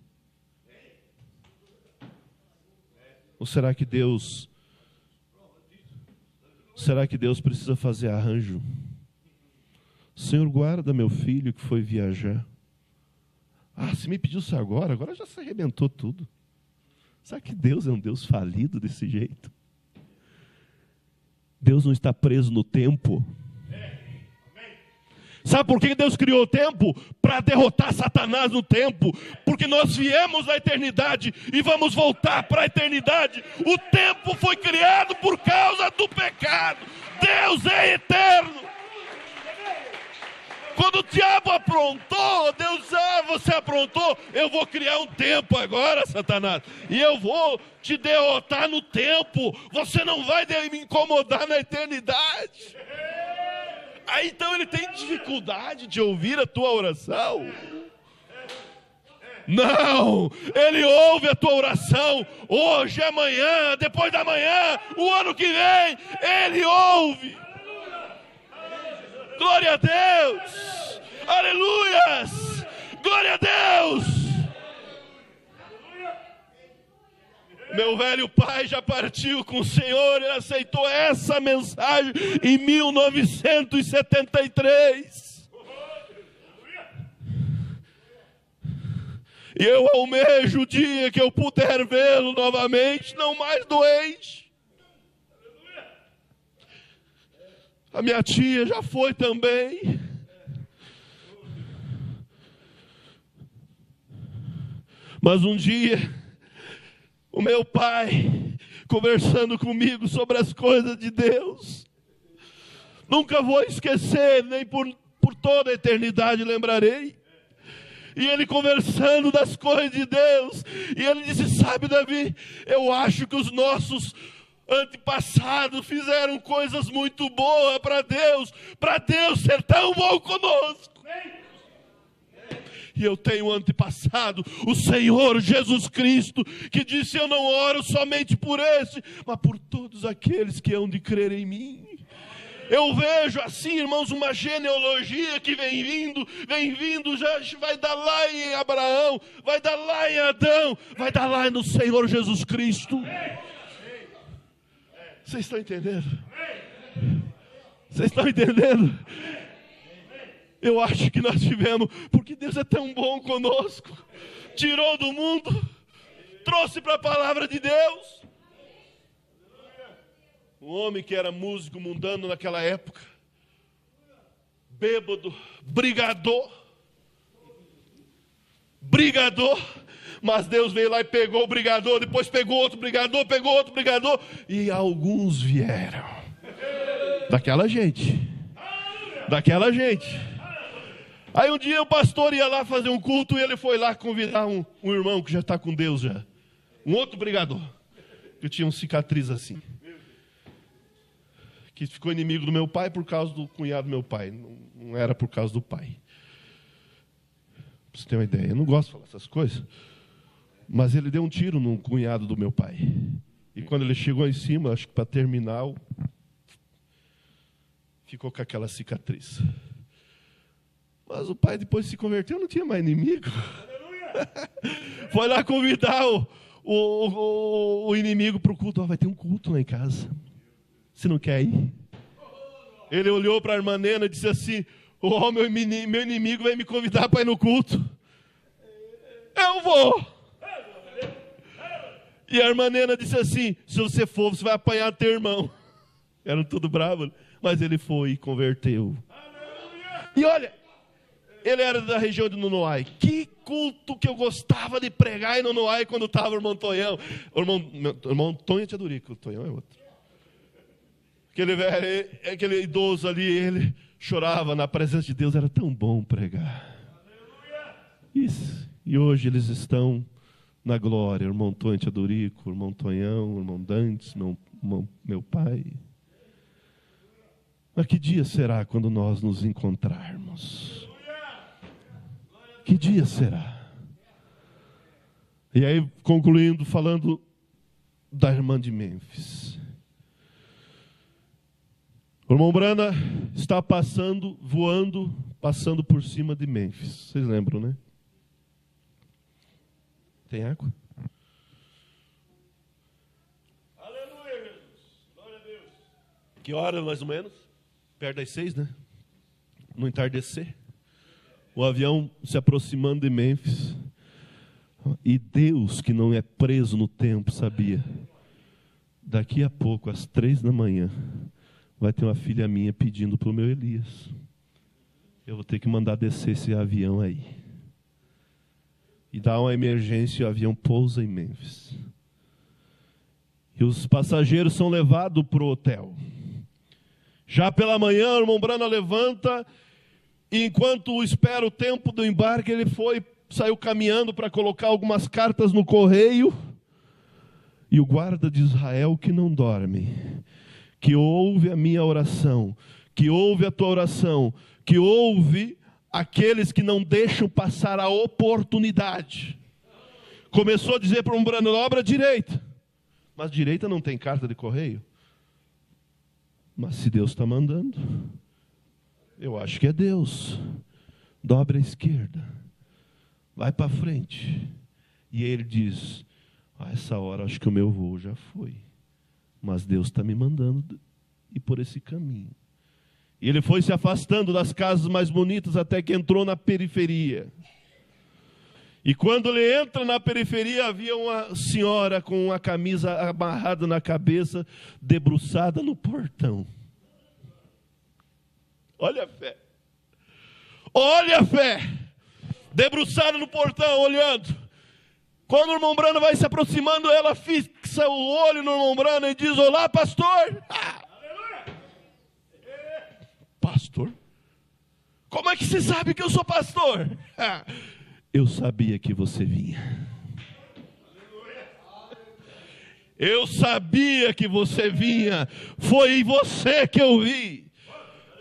Ou será que Deus precisa fazer arranjo? Senhor, guarda meu filho que foi viajar. Se me pediu isso agora já se arrebentou tudo. Será que Deus é um Deus falido desse jeito? Deus não está preso no tempo. Sabe por que Deus criou o tempo? Para derrotar Satanás no tempo. Porque nós viemos da eternidade e vamos voltar para a eternidade. O tempo foi criado por causa do pecado. Deus é eterno. Quando o diabo aprontou, Deus disse: você aprontou, eu vou criar um tempo agora, Satanás, e eu vou te derrotar no tempo. Você não vai me incomodar na eternidade. Aí então ele tem dificuldade de ouvir a tua oração. Não, ele ouve a tua oração hoje, amanhã, depois da manhã, o ano que vem, ele ouve. Glória a Deus, aleluias, glória a Deus. Meu velho pai já partiu com o Senhor, ele aceitou essa mensagem em 1973. E eu almejo o dia que eu puder vê-lo novamente, não mais doente. A minha tia já foi também. Mas um dia, o meu pai, conversando comigo sobre as coisas de Deus, nunca vou esquecer, nem por toda a eternidade lembrarei. E ele conversando das coisas de Deus, e ele disse: sabe, Davi, eu acho que os nossos antepassados fizeram coisas muito boas para Deus ser tão bom conosco. E eu tenho um antepassado, o Senhor Jesus Cristo, que disse: eu não oro somente por esse, mas por todos aqueles que hão de crer em mim. Eu vejo assim, irmãos, uma genealogia que vem vindo, já vai dar lá em Abraão, vai dar lá em Adão, vai dar lá no Senhor Jesus Cristo. Vocês estão entendendo? Vocês estão entendendo? Eu acho que nós tivemos, porque Deus é tão bom conosco, tirou do mundo, trouxe para a palavra de Deus. Um homem que era músico mundano naquela época, bêbado, brigador, mas Deus veio lá e pegou o brigador, depois pegou outro brigador, e alguns vieram, daquela gente. Aí um dia o pastor ia lá fazer um culto, e ele foi lá convidar um irmão que já está com Deus já, um outro brigador, que tinha uma cicatriz assim, que ficou inimigo do meu pai por causa do cunhado do meu pai, não era por causa do pai. Pra você ter uma ideia, eu não gosto de falar essas coisas, mas ele deu um tiro no cunhado do meu pai. E quando ele chegou em cima, acho que para terminar, ficou com aquela cicatriz. Mas o pai depois se converteu, não tinha mais inimigo. Foi lá convidar o inimigo para o culto. Vai ter um culto lá em casa. Você não quer ir? Ele olhou para a irmã Nena e disse assim: meu inimigo vai me convidar para ir no culto. Eu vou. E a irmã Nena disse assim: se você for, você vai apanhar teu irmão. Eram tudo bravos, mas ele foi e converteu. E olha, ele era da região de Nonoai. Que culto que eu gostava de pregar em Nonoai quando estava o irmão Tonhão. O irmão Tonho é Tiadurico, o Tonhão é outro. Aquele idoso ali, ele chorava na presença de Deus, era tão bom pregar. Isso. E hoje eles estão na glória, o irmão Tonho Tiadurico, o irmão Tonhão, o irmão Dantes, meu pai. Mas que dia será quando nós nos encontrarmos? Que dia será? E aí, concluindo, falando da irmã de Mênfis. O irmão Brana está voando por cima de Mênfis. Vocês lembram, né? Tem água? Aleluia, Jesus. Glória a Deus. Que hora, mais ou menos? Perto das 6, né? No entardecer. O avião se aproximando de Mênfis. E Deus, que não é preso no tempo, sabia. Daqui a pouco, às 3 da manhã, vai ter uma filha minha pedindo para o meu Elias. Eu vou ter que mandar descer esse avião aí. E dá uma emergência e o avião pousa em Mênfis. E os passageiros são levados para o hotel. Já pela manhã, o irmão Brana levanta, e enquanto espera o tempo do embarque, ele saiu caminhando para colocar algumas cartas no correio. E o guarda de Israel, que não dorme, que ouve a minha oração, que ouve a tua oração, que ouve aqueles que não deixam passar a oportunidade, começou a dizer para um Brana: dobra a direita. Mas direita não tem carta de correio. Mas se Deus está mandando, eu acho que é Deus. Dobra a esquerda, vai para frente. E ele diz: a essa hora acho que o meu voo já foi, mas Deus está me mandando ir por esse caminho. E ele foi se afastando das casas mais bonitas até que entrou na periferia. E quando ele entra na periferia, havia uma senhora com uma camisa amarrada na cabeça, debruçada no portão. Olha a fé. Olha a fé. Debruçada no portão, olhando. Quando o irmão Brana vai se aproximando, ela fixa o olho no irmão Brana e diz: olá, pastor. Pastor? Como é que você sabe que eu sou pastor? Eu sabia que você vinha. Eu sabia que você vinha. Foi em você que eu vi.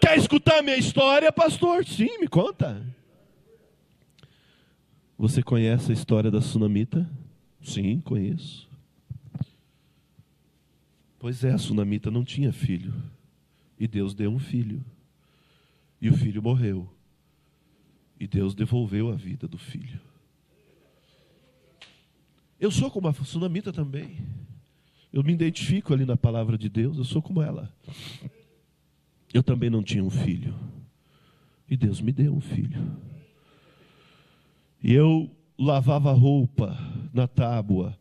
Quer escutar minha história, pastor? Sim, me conta. Você conhece a história da sunamita? Sim, conheço. Pois é, a sunamita não tinha filho. E Deus deu um filho. E o filho morreu. E Deus devolveu a vida do filho. Eu sou como a sunamita também. Eu me identifico ali na palavra de Deus, eu sou como ela. Eu também não tinha um filho. E Deus me deu um filho. E eu lavava roupa na tábua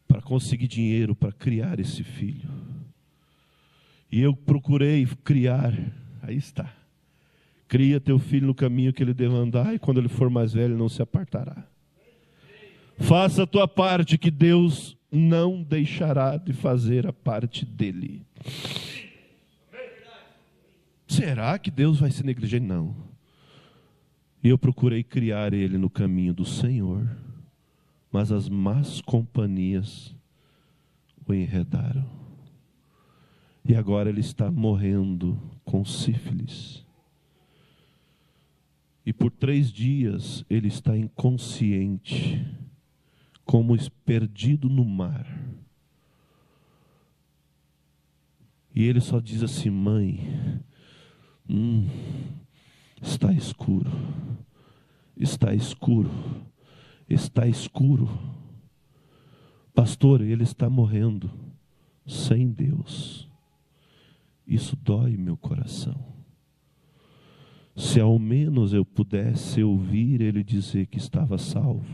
para conseguir dinheiro para criar esse filho. E eu procurei criar, aí está. Cria teu filho no caminho que ele deve andar, e quando ele for mais velho não se apartará. Faça a tua parte, que Deus não deixará de fazer a parte dele. Será que Deus vai se negligenciar? Não. E eu procurei criar ele no caminho do Senhor, mas as más companhias o enredaram. E agora ele está morrendo com sífilis. E por 3 dias ele está inconsciente, como perdido no mar. E ele só diz assim: mãe, está escuro, está escuro, está escuro. Pastor, ele está morrendo sem Deus. Isso dói meu coração. Se ao menos eu pudesse ouvir ele dizer que estava salvo,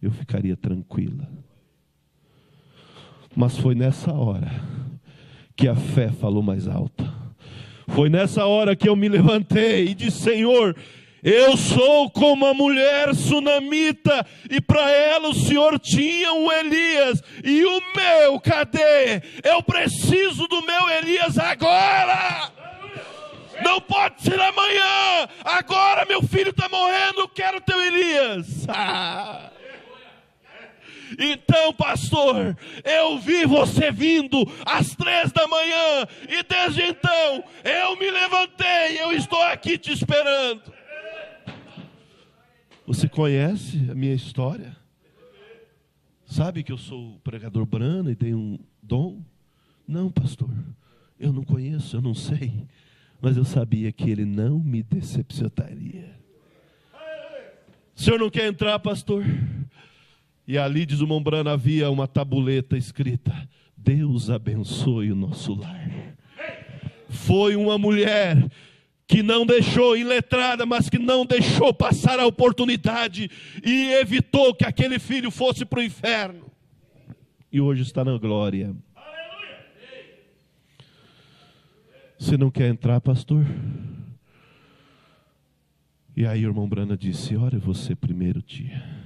eu ficaria tranquila. Mas foi nessa hora que a fé falou mais alta. Foi nessa hora que eu me levantei e disse: Senhor, eu sou como a mulher sunamita, e para ela o Senhor tinha um Elias, e o meu, cadê? Eu preciso do meu Elias agora. Não pode ser amanhã. Agora meu filho está morrendo, eu quero teu Elias. Então, pastor, eu vi você vindo às 3 da manhã, e desde então eu me levantei, eu estou aqui te esperando. Você conhece a minha história? Sabe que eu sou o pregador Brana e tenho um dom? Não, pastor, eu não conheço, eu não sei, mas eu sabia que ele não me decepcionaria. O senhor não quer entrar, pastor? E ali, diz o irmão Brana, havia uma tabuleta escrita: Deus abençoe o nosso lar. Foi uma mulher que não deixou, iletrada, mas que não deixou passar a oportunidade e evitou que aquele filho fosse para o inferno. E hoje está na glória. Você não quer entrar, pastor? E aí o irmão Brana disse: ore você primeiro dia.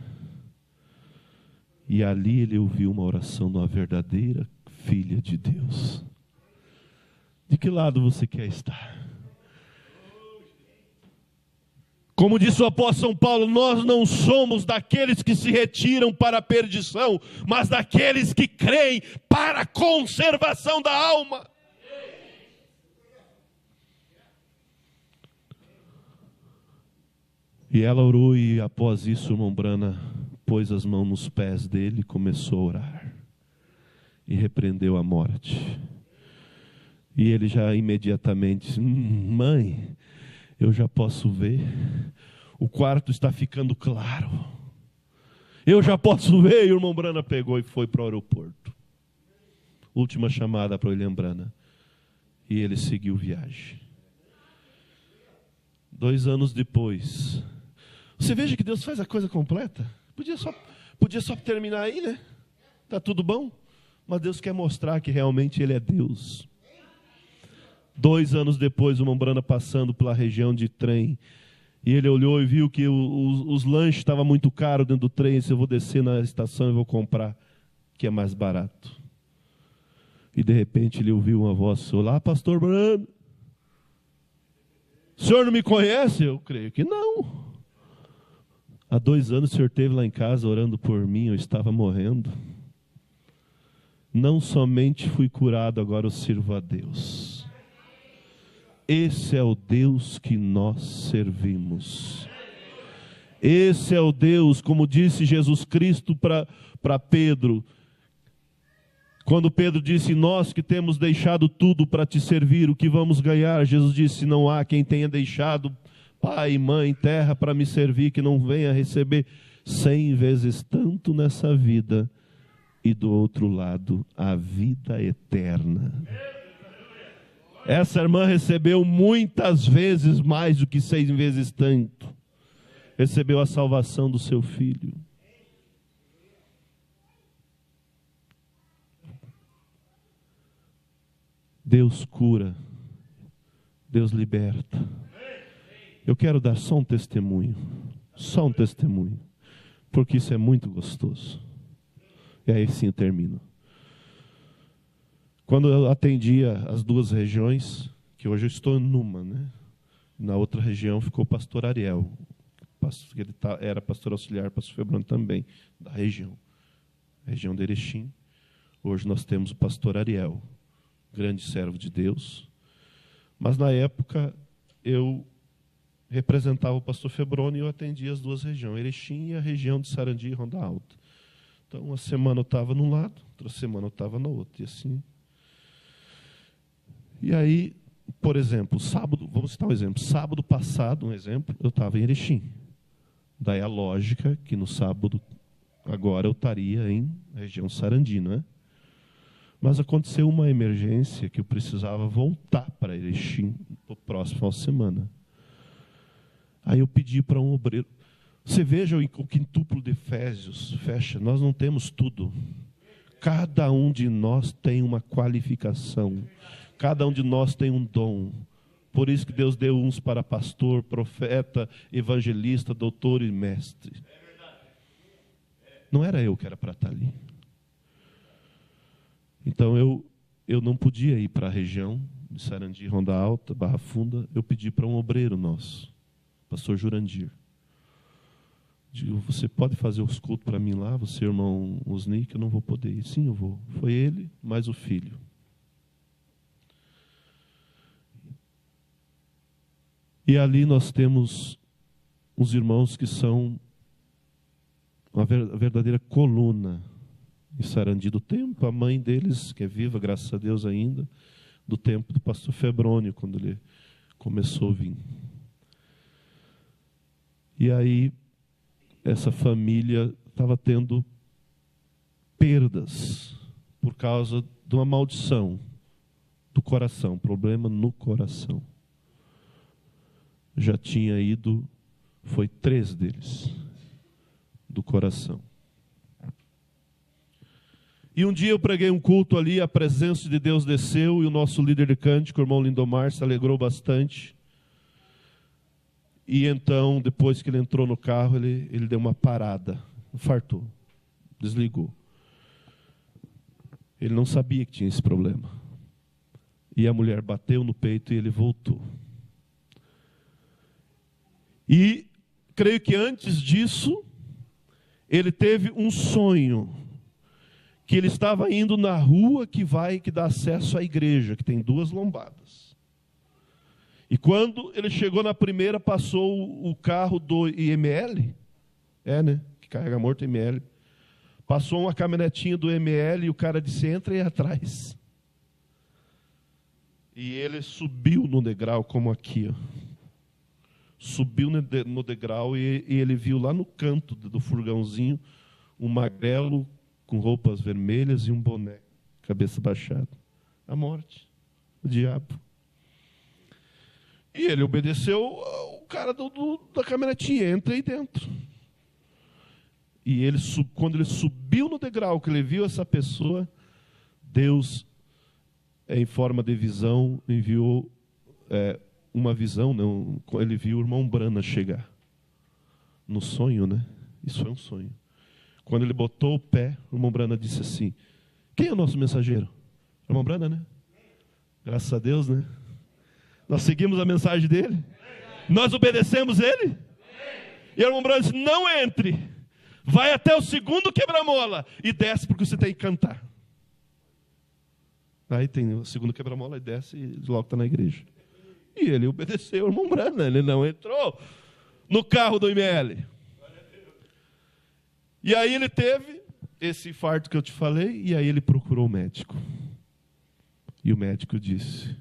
E ali ele ouviu uma oração de uma verdadeira filha de Deus. De que lado você quer estar? Como disse o apóstolo São Paulo, nós não somos daqueles que se retiram para a perdição, mas daqueles que creem para a conservação da alma. E ela orou, e após isso o irmão Brana pôs as mãos nos pés dele e começou a orar. E repreendeu a morte. E ele já imediatamente disse: mãe, eu já posso ver. O quarto está ficando claro. Eu já posso ver. E o irmão Brana pegou e foi para o aeroporto. Última chamada para o William Brana. E ele seguiu viagem. 2 anos depois. Você veja que Deus faz a coisa completa. Podia só terminar aí, né? Tá tudo bom? Mas Deus quer mostrar que realmente Ele é Deus. 2 anos depois, o irmão Brana passando pela região de trem, e ele olhou e viu que os lanches estavam muito caros dentro do trem. Disse: eu vou descer na estação e vou comprar, que é mais barato. E de repente ele ouviu uma voz: olá, pastor Brana. O senhor não me conhece? Eu creio que não. Há 2 anos o senhor esteve lá em casa orando por mim, eu estava morrendo. Não somente fui curado, agora eu sirvo a Deus. Esse é o Deus que nós servimos. Esse é o Deus, como disse Jesus Cristo para Pedro. Quando Pedro disse, nós que temos deixado tudo para te servir, o que vamos ganhar? Jesus disse, não há quem tenha deixado pai, mãe, terra para me servir, que não venha receber 100 vezes tanto nessa vida, e do outro lado, a vida eterna. Essa irmã recebeu muitas vezes mais do que 6 vezes tanto. Recebeu a salvação do seu filho. Deus cura, Deus liberta. Eu quero dar só um testemunho, porque isso é muito gostoso. E aí sim eu termino. Quando eu atendia as 2 regiões, que hoje eu estou numa, né? Na outra região ficou o pastor Ariel, ele era pastor auxiliar, pastor Febrônio também, da região de Erechim. Hoje nós temos o pastor Ariel, grande servo de Deus. Mas na época eu representava o pastor Febrônio e eu atendia as 2 regiões, Erechim e a região de Sarandi e Ronda Alta. Então, uma semana eu estava num lado, outra semana eu estava na outra, e assim. E aí, por exemplo, sábado, vamos citar um exemplo, sábado passado, eu estava em Erechim. Daí a lógica que no sábado, agora eu estaria em região Sarandi, não é? Mas aconteceu uma emergência que eu precisava voltar para Erechim no próximo final de semana. Aí eu pedi para um obreiro. Você veja o quintuplo de Efésios, fecha, nós não temos tudo. Cada um de nós tem uma qualificação. Cada um de nós tem um dom. Por isso que Deus deu uns para pastor, profeta, evangelista, doutor e mestre. Não era eu que era para estar ali. Então eu não podia ir para a região de Sarandi, Ronda Alta, Barra Funda. Eu pedi para um obreiro nosso, pastor Jurandir. Digo, você pode fazer os cultos para mim lá, você, irmão Osni, que eu não vou poder ir. Sim, eu vou. Foi ele, mais o filho. E ali nós temos uns irmãos que são uma verdadeira coluna em Sarandi do tempo. A mãe deles, que é viva, graças a Deus ainda, do tempo do pastor Febrônio, quando ele começou a vir. E aí, essa família estava tendo perdas por causa de uma maldição do coração, problema no coração. Já tinha ido, foi 3 deles, do coração. E um dia eu preguei um culto ali, a presença de Deus desceu, e o nosso líder de cântico, o irmão Lindomar, se alegrou bastante. E então, depois que ele entrou no carro, ele deu uma parada, infartou, desligou. Ele não sabia que tinha esse problema. E a mulher bateu no peito e ele voltou. E creio que antes disso, ele teve um sonho, que ele estava indo na rua que dá acesso à igreja, que tem 2 lombadas. E quando ele chegou na primeira, passou o carro do IML, que carrega morto IML, passou uma caminhonetinha do IML e o cara disse, entra aí atrás. E ele subiu no degrau, como aqui, ó. Subiu no degrau e ele viu lá no canto do furgãozinho um magrelo com roupas vermelhas e um boné, cabeça baixada. A morte, o diabo. E ele obedeceu o cara da caminhonetinha, entra aí dentro. E quando ele subiu no degrau, que ele viu essa pessoa, Deus, em forma de visão, enviou uma visão, não, ele viu o irmão Brana chegar. No sonho, né? Isso foi um sonho. Quando ele botou o pé, o irmão Brana disse assim, quem é o nosso mensageiro? O irmão Brana, né? Graças a Deus, né? Nós seguimos a mensagem dele. Nós obedecemos ele. E o irmão Brana disse, não entre. Vai até o segundo quebra-mola e desce porque você tem que cantar. Aí tem o segundo quebra-mola e desce e logo está na igreja. E ele obedeceu o irmão Brana, ele não entrou no carro do IML. E aí ele teve esse infarto que eu te falei, e aí ele procurou o médico. E o médico disse,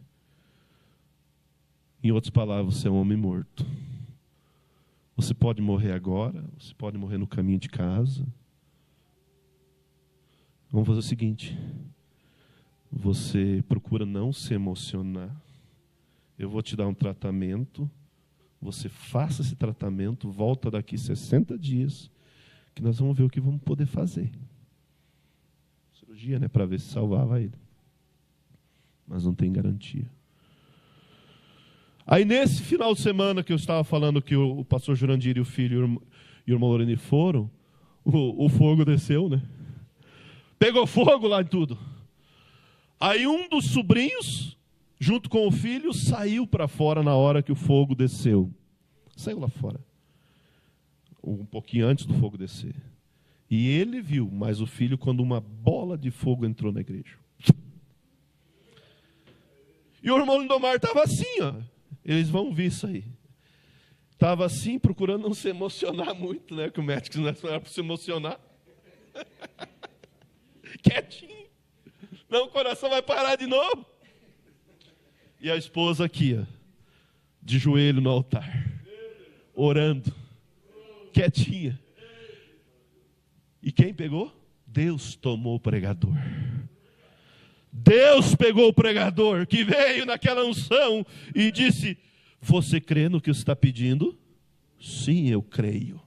em outras palavras, você é um homem morto. Você pode morrer agora, você pode morrer no caminho de casa. Vamos fazer o seguinte, você procura não se emocionar. Eu vou te dar um tratamento, você faça esse tratamento, volta daqui 60 dias, que nós vamos ver o que vamos poder fazer. Cirurgia, né, para ver se salvava ele. Mas não tem garantia. Aí nesse final de semana que eu estava falando que o pastor Jurandir e o filho e o irmão Loreni foram, o fogo desceu, né? Pegou fogo lá e tudo. Aí um dos sobrinhos, junto com o filho, saiu para fora na hora que o fogo desceu. Saiu lá fora. Um pouquinho antes do fogo descer. E ele viu, mas o filho, quando uma bola de fogo entrou na igreja. E o irmão Lindomar estava assim, ó. Eles vão ver isso aí. Estava assim, procurando não se emocionar muito, né? Que o médico não era para se emocionar. Quietinho. Não, o coração vai parar de novo. E a esposa aqui, ó, de joelho no altar, orando, quietinha. E quem pegou? Deus tomou o pregador. Deus pegou o pregador que veio naquela unção e disse, você crê no que você está pedindo? Sim, eu creio.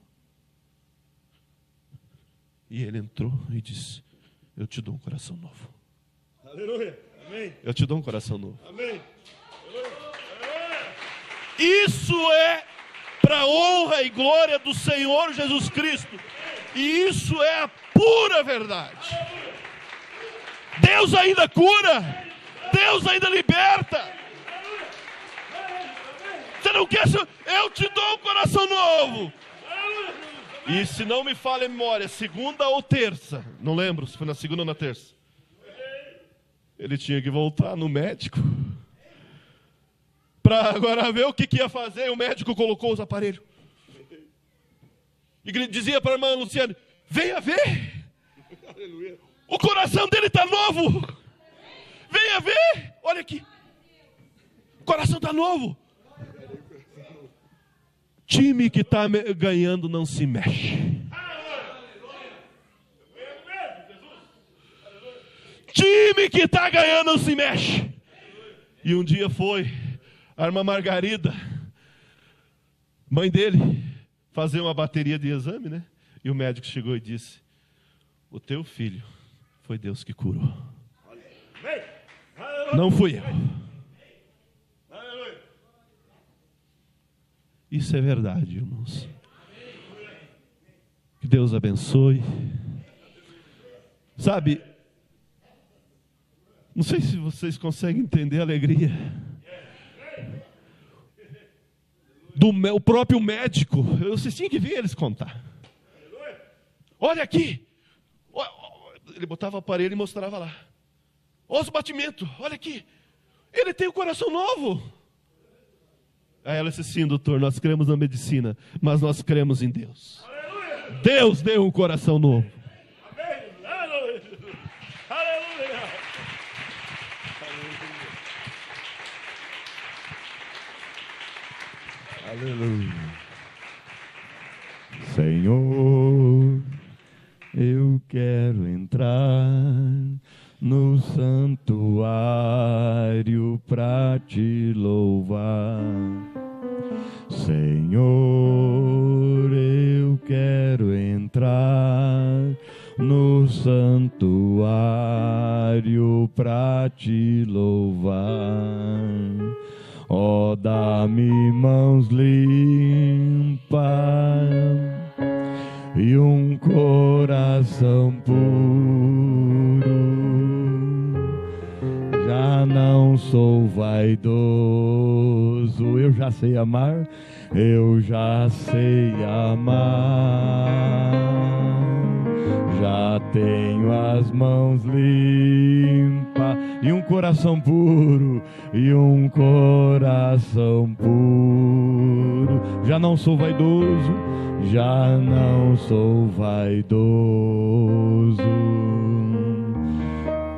E ele entrou e disse, eu te dou um coração novo. Aleluia. Amém. Eu te dou um coração novo. Amém. Isso é para a honra e glória do Senhor Jesus Cristo. E isso é a pura verdade. Deus ainda cura. Deus ainda liberta. Você não quer? Eu te dou um coração novo. E se não me falha a memória, segunda ou terça, não lembro se foi na segunda ou na terça, ele tinha que voltar no médico para agora ver o que ia fazer. O médico colocou os aparelhos e dizia para a irmã Luciane, venha ver, o coração dele está novo, venha ver, olha aqui, o coração está novo. Time que está ganhando não se mexe. Time que está ganhando não se mexe. E um dia foi a irmã Margarida, mãe dele, fazer uma bateria de exame, né? E o médico chegou e disse, o teu filho foi Deus que curou. Não fui eu. Isso é verdade, irmãos. Que Deus abençoe. Sabe, não sei se vocês conseguem entender a alegria do próprio médico. Vocês tinham que ver eles contar. Olha aqui. Ele botava o aparelho e mostrava lá. Olha os batimentos, olha aqui. Ele tem o coração novo. Aí ela disse assim, doutor, nós cremos na medicina, mas nós cremos em Deus. Aleluia. Deus deu um coração novo. Amém. Aleluia. Aleluia. Aleluia. Senhor, eu quero entrar no santuário para te louvar. Senhor, eu quero entrar no santuário para te louvar. Ó, dá-me mãos limpas e um coração puro. Já não sou vaidoso, eu já sei amar, eu já sei amar. já tenho as mãos limpas e um coração puro, e um coração puro. Já não sou vaidoso, já não sou vaidoso.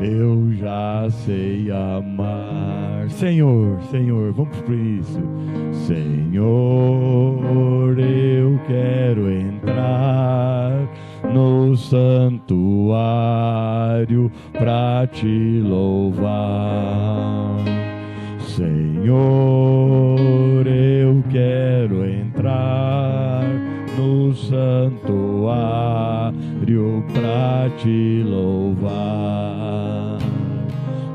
Eu já sei amar. Senhor, Senhor, vamos por isso. Senhor, eu quero entrar no santuário pra te louvar. Senhor, eu quero entrar no santuário pra te louvar.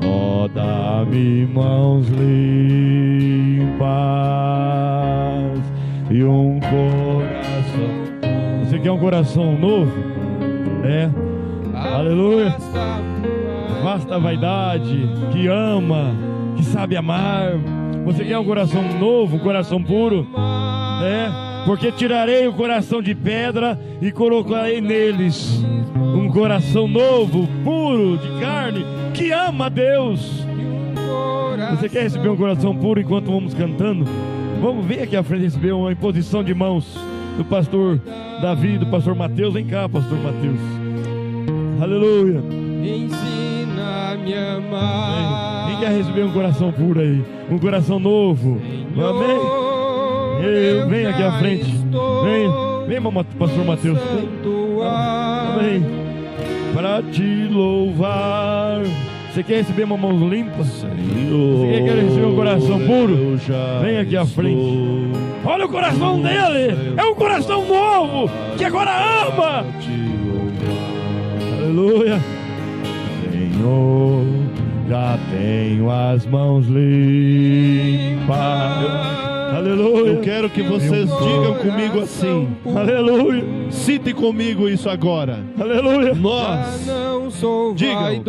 Ó, dá-me mãos limpas e um coração. Você quer um coração novo? É. Aleluia. Basta a vaidade, que ama, que sabe amar. Você quer um coração novo, um coração puro? É. Porque tirarei o coração de pedra e colocarei neles um coração novo, puro, de carne, que ama a Deus. Você quer receber um coração puro enquanto vamos cantando? Vamos vir aqui à frente receber uma imposição de mãos do pastor Davi, do pastor Mateus. Vem cá, pastor Mateus. Aleluia. Ensina-me a amar. Quem quer receber um coração puro aí? Um coração novo? Amém? Vem aqui à frente. Vem, pastor Mateus. Amém. Para te louvar. Você quer receber uma mão limpa? Senhor, você quer receber um coração puro? Vem aqui à frente. Olha o coração dele. É um coração novo que agora ama. Aleluia. Senhor, já tenho as mãos limpas. Aleluia. Eu quero que vocês digam comigo assim. Aleluia. Cite comigo isso agora. Aleluia. Nós, digam,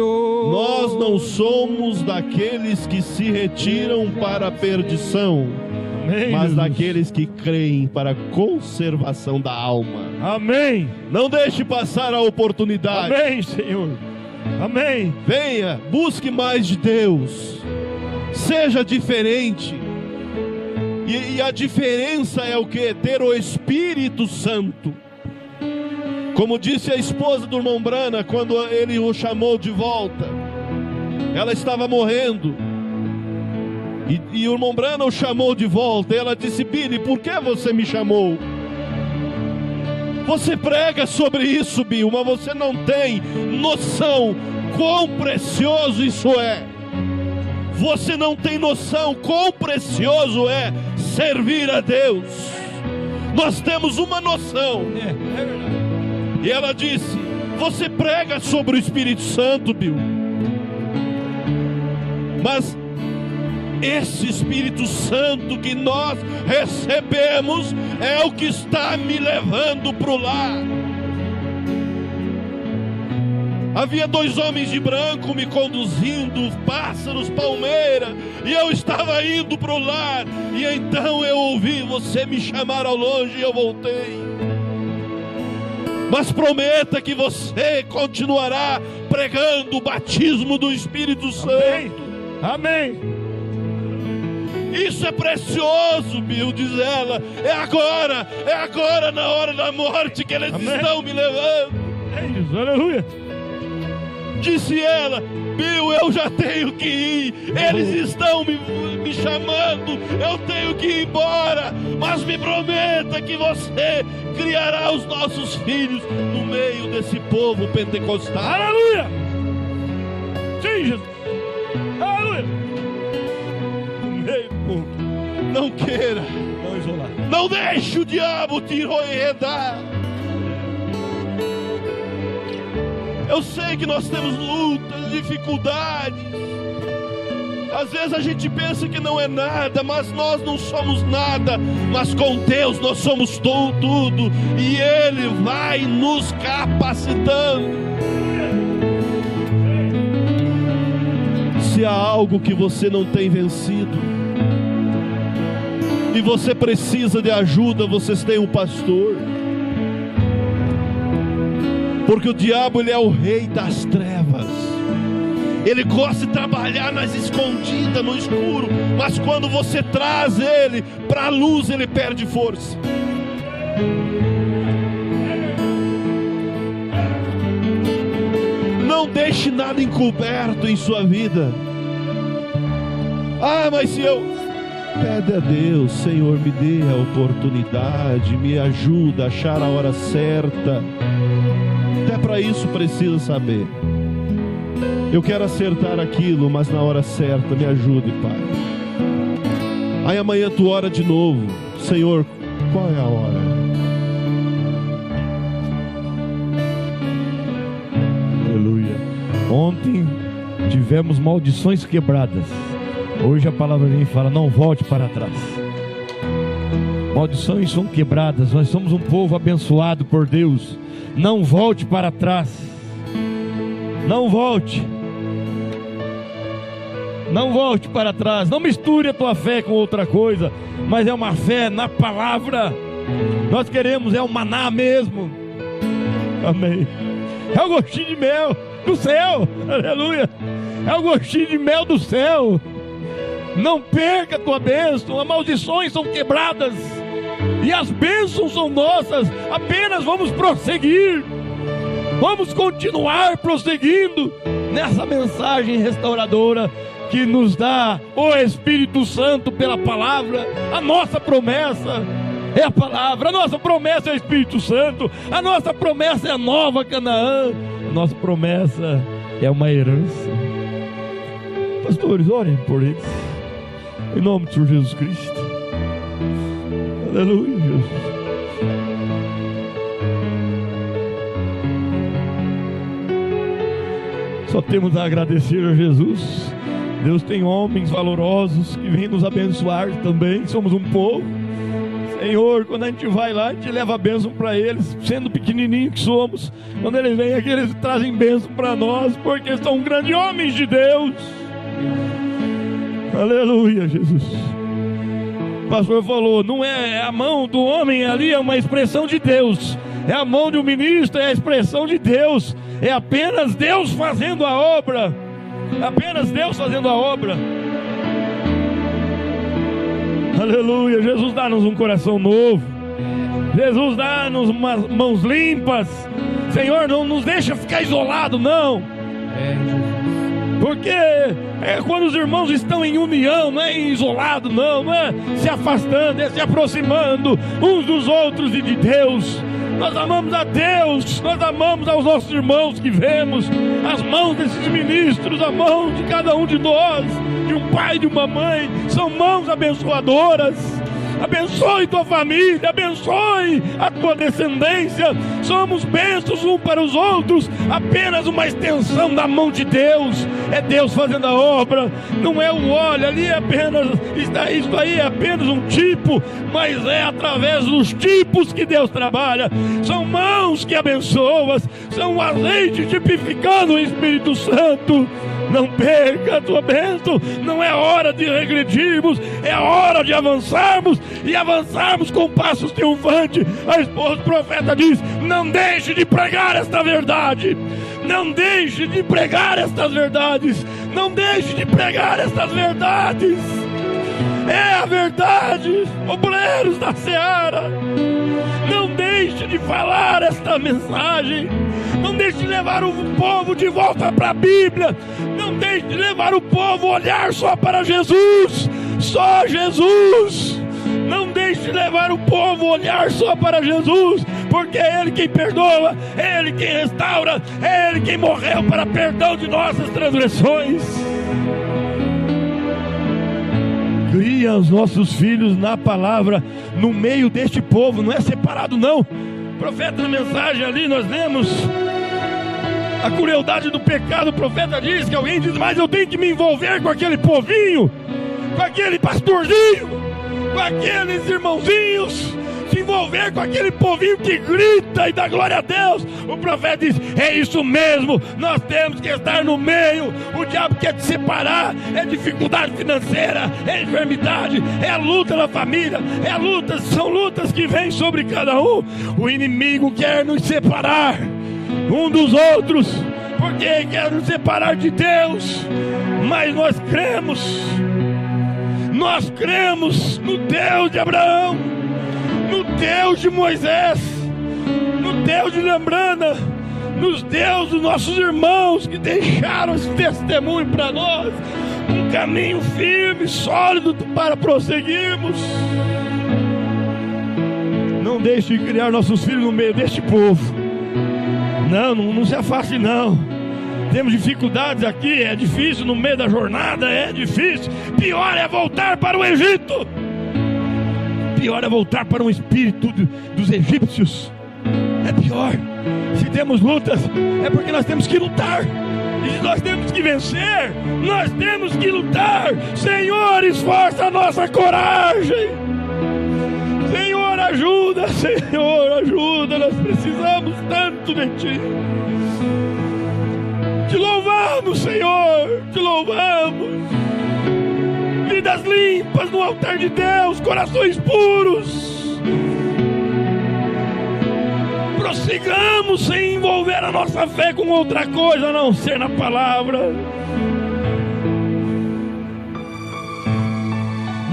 nós não somos daqueles que se retiram para a perdição, Amém, mas Jesus. daqueles que creem para a conservação da alma. Amém. Não deixe passar a oportunidade. Amém, Senhor. Amém. Venha, busque mais de Deus. Seja diferente. E a diferença é o que? Ter o Espírito Santo. Como disse a esposa do irmão Brana, quando ele o chamou de volta, ela estava morrendo, e o irmão Brana o chamou de volta, e ela disse: Billy, por que você me chamou? Você prega sobre isso, Bill, mas você não tem noção quão precioso isso é. Você não tem noção quão precioso é servir a Deus. Nós temos uma noção. E ela disse: você prega sobre o Espírito Santo, Bill, mas esse Espírito Santo que nós recebemos é o que está me levando para o lar. Havia 2 homens de branco me conduzindo, pássaros, palmeira, e eu estava indo para o lar, e então eu ouvi você me chamar ao longe e eu voltei. Mas prometa que você continuará pregando o batismo do Espírito Santo. Amém. Isso é precioso, Bill, diz ela. É agora na hora da morte que eles estão me levando. É isso, aleluia. Disse ela: Bill, eu já tenho que ir. Eles estão me chamando. Eu tenho que ir embora. Mas me prometa que você criará os nossos filhos no meio desse povo pentecostal. Aleluia. Sim, Jesus. Aleluia. No meio do povo. Não queira. Não isolar. Não deixe o diabo te enredar. Eu sei que nós temos lutas, dificuldades. Às vezes a gente pensa que não é nada, mas nós não somos nada. Mas com Deus nós somos tudo. E Ele vai nos capacitando. Se há algo que você não tem vencido e você precisa de ajuda, vocês têm um pastor. Porque o diabo, ele é o rei das trevas. Ele gosta de trabalhar nas escondidas, no escuro. Mas quando você traz ele para a luz, ele perde força. Não deixe nada encoberto em sua vida. Ah, mas se eu... Pede a Deus: Senhor, me dê a oportunidade, me ajuda a achar a hora certa. Até para isso precisa saber. Eu quero acertar aquilo, mas na hora certa, me ajude, Pai. Aí amanhã tu ora de novo: Senhor, qual é a hora? Aleluia. Ontem tivemos maldições quebradas. Hoje a palavra vem e fala: não volte para trás. Maldições são quebradas. Nós somos um povo abençoado por Deus. Não volte para trás. Não volte. Não volte para trás. Não misture a tua fé com outra coisa, mas é uma fé na palavra. Nós queremos é o maná mesmo. Amém. É o gostinho de mel do céu. Aleluia. É o gostinho de mel do céu. Não perca a tua bênção. As maldições são quebradas e as bênçãos são nossas. Apenas vamos prosseguir. Vamos continuar prosseguindo nessa mensagem restauradora que nos dá o Espírito Santo pela palavra. A nossa promessa é a palavra. A nossa promessa é o Espírito Santo. A nossa promessa é a nova Canaã. A nossa promessa é uma herança. Pastores, orem por eles. Em nome de Senhor Jesus Cristo. Aleluia, Jesus. Só temos a agradecer a Jesus. Deus tem homens valorosos que vêm nos abençoar também. Somos um povo. Senhor, quando a gente vai lá, a gente leva a bênção para eles, sendo pequenininho que somos. Quando eles vêm aqui, eles trazem bênção para nós, porque são grandes homens de Deus. Aleluia, Jesus. O pastor falou: não é a mão do homem ali, é uma expressão de Deus. É a mão de um ministro, é a expressão de Deus. É apenas Deus fazendo a obra. Apenas Deus fazendo a obra. Aleluia. Jesus dá-nos um coração novo. Jesus dá-nos umas mãos limpas. Senhor, não nos deixa ficar isolado, não. Porque quando os irmãos estão em união, não é isolado, não é se afastando, é se aproximando uns dos outros e de Deus. Nós amamos a Deus, nós amamos aos nossos irmãos que vemos, as mãos desses ministros, a mão de cada um de nós, de um pai e de uma mãe, são mãos abençoadoras. Abençoe tua família, abençoe a tua descendência. Somos bênçãos uns para os outros, apenas uma extensão da mão de Deus. É Deus fazendo a obra, não é o óleo ali, é apenas, isso aí é apenas um tipo, mas é através dos tipos que Deus trabalha. São mãos que abençoam, são o azeite tipificando o Espírito Santo. Não perca a tua bênção. Não é hora de regredirmos, é hora de avançarmos, e avançarmos com passos triunfantes. A esposa do profeta diz: não deixe de pregar esta verdade. Não deixe de pregar estas verdades. Não deixe de pregar estas verdades. É a verdade, obreiros da seara. Não deixe de falar esta mensagem. Não deixe de levar o povo de volta para a Bíblia. Não deixe de levar o povo a olhar só para Jesus. Só Jesus. Não deixe de levar o povo a olhar só para Jesus, porque é Ele quem perdoa, é Ele quem restaura, é Ele quem morreu para perdão de nossas transgressões. Cria os nossos filhos na palavra, no meio deste povo, não é separado não. Profeta, na mensagem ali nós lemos a crueldade do pecado. O profeta diz que alguém diz: mas eu tenho que me envolver com aquele povinho, com aquele pastorzinho, com aqueles irmãozinhos, se envolver com aquele povinho que grita e dá glória a Deus. O profeta diz: é isso mesmo, nós temos que estar no meio. O diabo quer te separar, é dificuldade financeira, é enfermidade, é a luta na família, é lutas, são lutas que vêm sobre cada um. O inimigo quer nos separar, um dos outros, porque quer nos separar de Deus. Mas nós cremos no Deus de Abraão, no Deus de Moisés, no Deus de Lembrana, nos Deus dos nossos irmãos que deixaram esse testemunho para nós, um caminho firme, sólido para prosseguirmos. Não deixe de criar nossos filhos no meio deste povo. Não se afaste não. Temos dificuldades aqui, é difícil no meio da jornada, é difícil. Pior é voltar para o Egito. Pior é voltar para um espírito dos egípcios. É pior. Se temos lutas, é porque nós temos que lutar. E se nós temos que vencer, nós temos que lutar. Senhor, esforça a nossa coragem. Senhor, ajuda, nós precisamos tanto de Ti. Te louvamos, Senhor, te louvamos. Vidas limpas no altar de Deus, corações puros. Prossigamos sem envolver a nossa fé com outra coisa a não ser na palavra.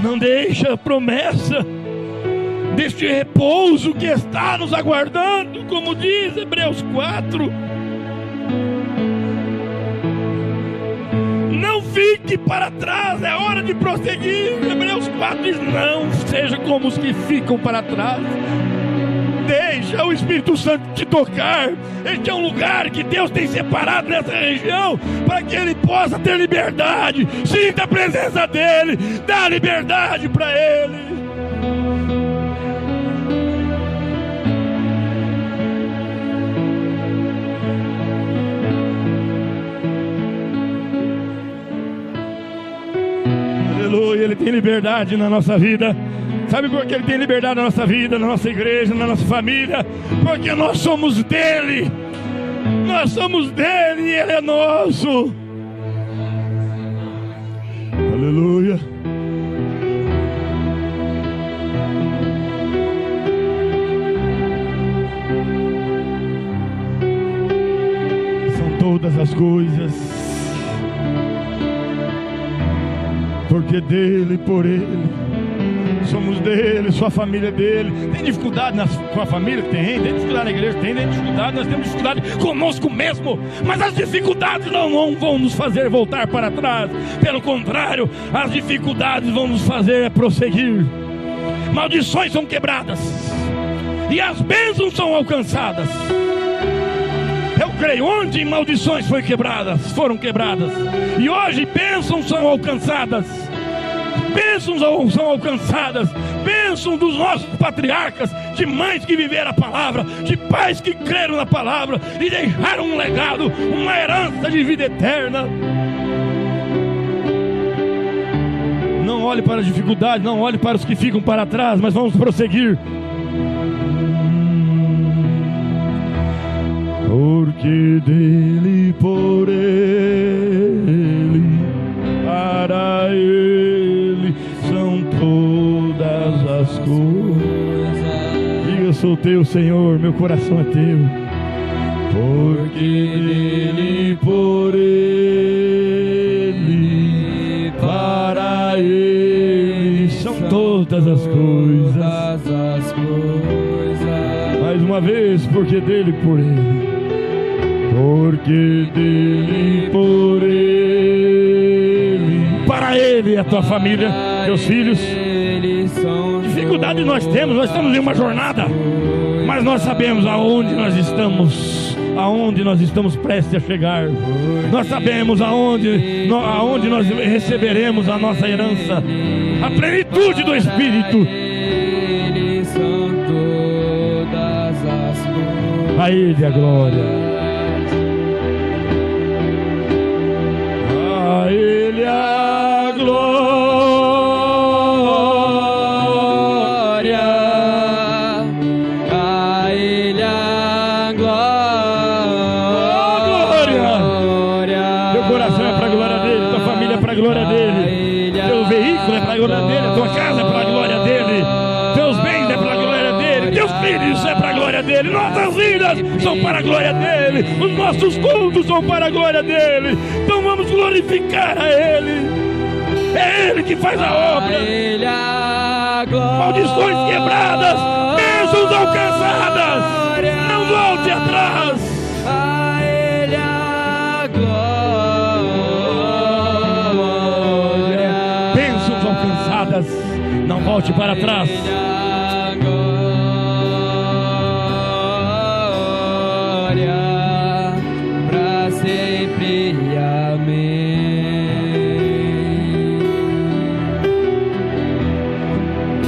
Não deixe a promessa deste repouso que está nos aguardando, como diz Hebreus 4. Não fique para trás, é hora de prosseguir. Hebreus 4 diz: não seja como os que ficam para trás. Deixa o Espírito Santo te tocar. Este é um lugar que Deus tem separado nessa região para que ele possa ter liberdade. Sinta a presença dele, dá liberdade para ele. Aleluia, ele tem liberdade na nossa vida. Sabe por que ele tem liberdade na nossa vida, na nossa igreja, na nossa família? Porque nós somos dele. Nós somos dele e ele é nosso. Aleluia. São todas as coisas. Porque dele, por ele, somos dele, sua família é dele. Tem dificuldade na sua família? Tem dificuldade na igreja? Tem dificuldade, nós temos dificuldade conosco mesmo. Mas as dificuldades não vão nos fazer voltar para trás. Pelo contrário, as dificuldades vão nos fazer prosseguir. Maldições são quebradas e as bênçãos são alcançadas. Eu creio, onde maldições foram quebradas, e hoje bênçãos são alcançadas. Bênçãos são alcançadas. Bênçãos dos nossos patriarcas, de mães que viveram a palavra, de pais que creram na palavra e deixaram um legado, uma herança de vida eterna. Não olhe para a dificuldade, não olhe para os que ficam para trás, mas vamos prosseguir. Porque dele, por ele, para ele são todas as coisas. Diga: eu sou teu, Senhor, meu coração é teu. Porque dele, por ele, para ele são todas as coisas. Mais uma vez, porque dele, por ele. Porque dele, por ele, para ele, a tua família, teus filhos. Dificuldade nós estamos em uma jornada, mas nós sabemos aonde nós estamos prestes a chegar. Nós sabemos aonde nós receberemos a nossa herança, a plenitude do Espírito. A ele a glória. A ele a glória, a ele a glória. Teu coração é para a glória dele, tua família é para a glória dele, teu veículo é para a glória dele, tua casa é para a glória dele, teus bens é para a glória dele, teus filhos é para a glória dele. dele, nossas vidas são para a glória dele, os nossos cultos são para a glória dele. Então vamos glorificar a ele. É ele que faz a obra. Maldições quebradas, bênçãos alcançadas. Não volte atrás. A ele a glória. Bênçãos alcançadas. Não volte para trás. Para sempre, amém.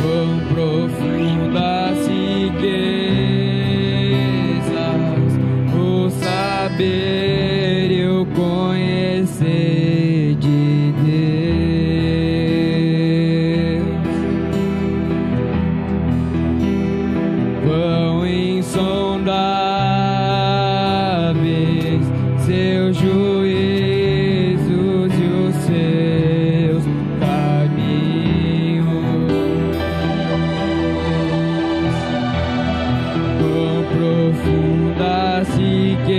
Quão profundas riquezas o saber e o conhecer de Deus. Quão insondáveis seus juízos e os seus caminhos. Quão profundas riquezas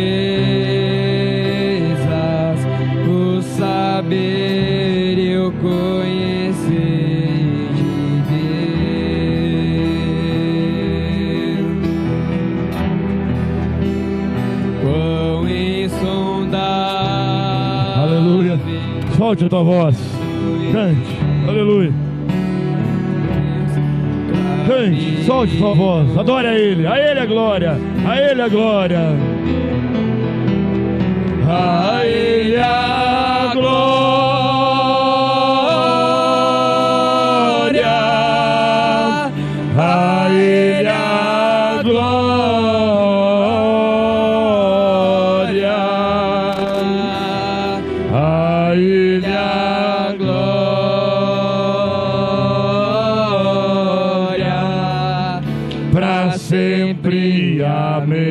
o saber e o conhecer de Deus. Quão insondável. Aleluia. Solte a tua voz. Cante. Aleluia. Cante. Solte a tua voz. Adore a ele. A ele a glória. A ele a glória. A ele a glória. A ele a glória. A ele a glória. Para sempre. Amém.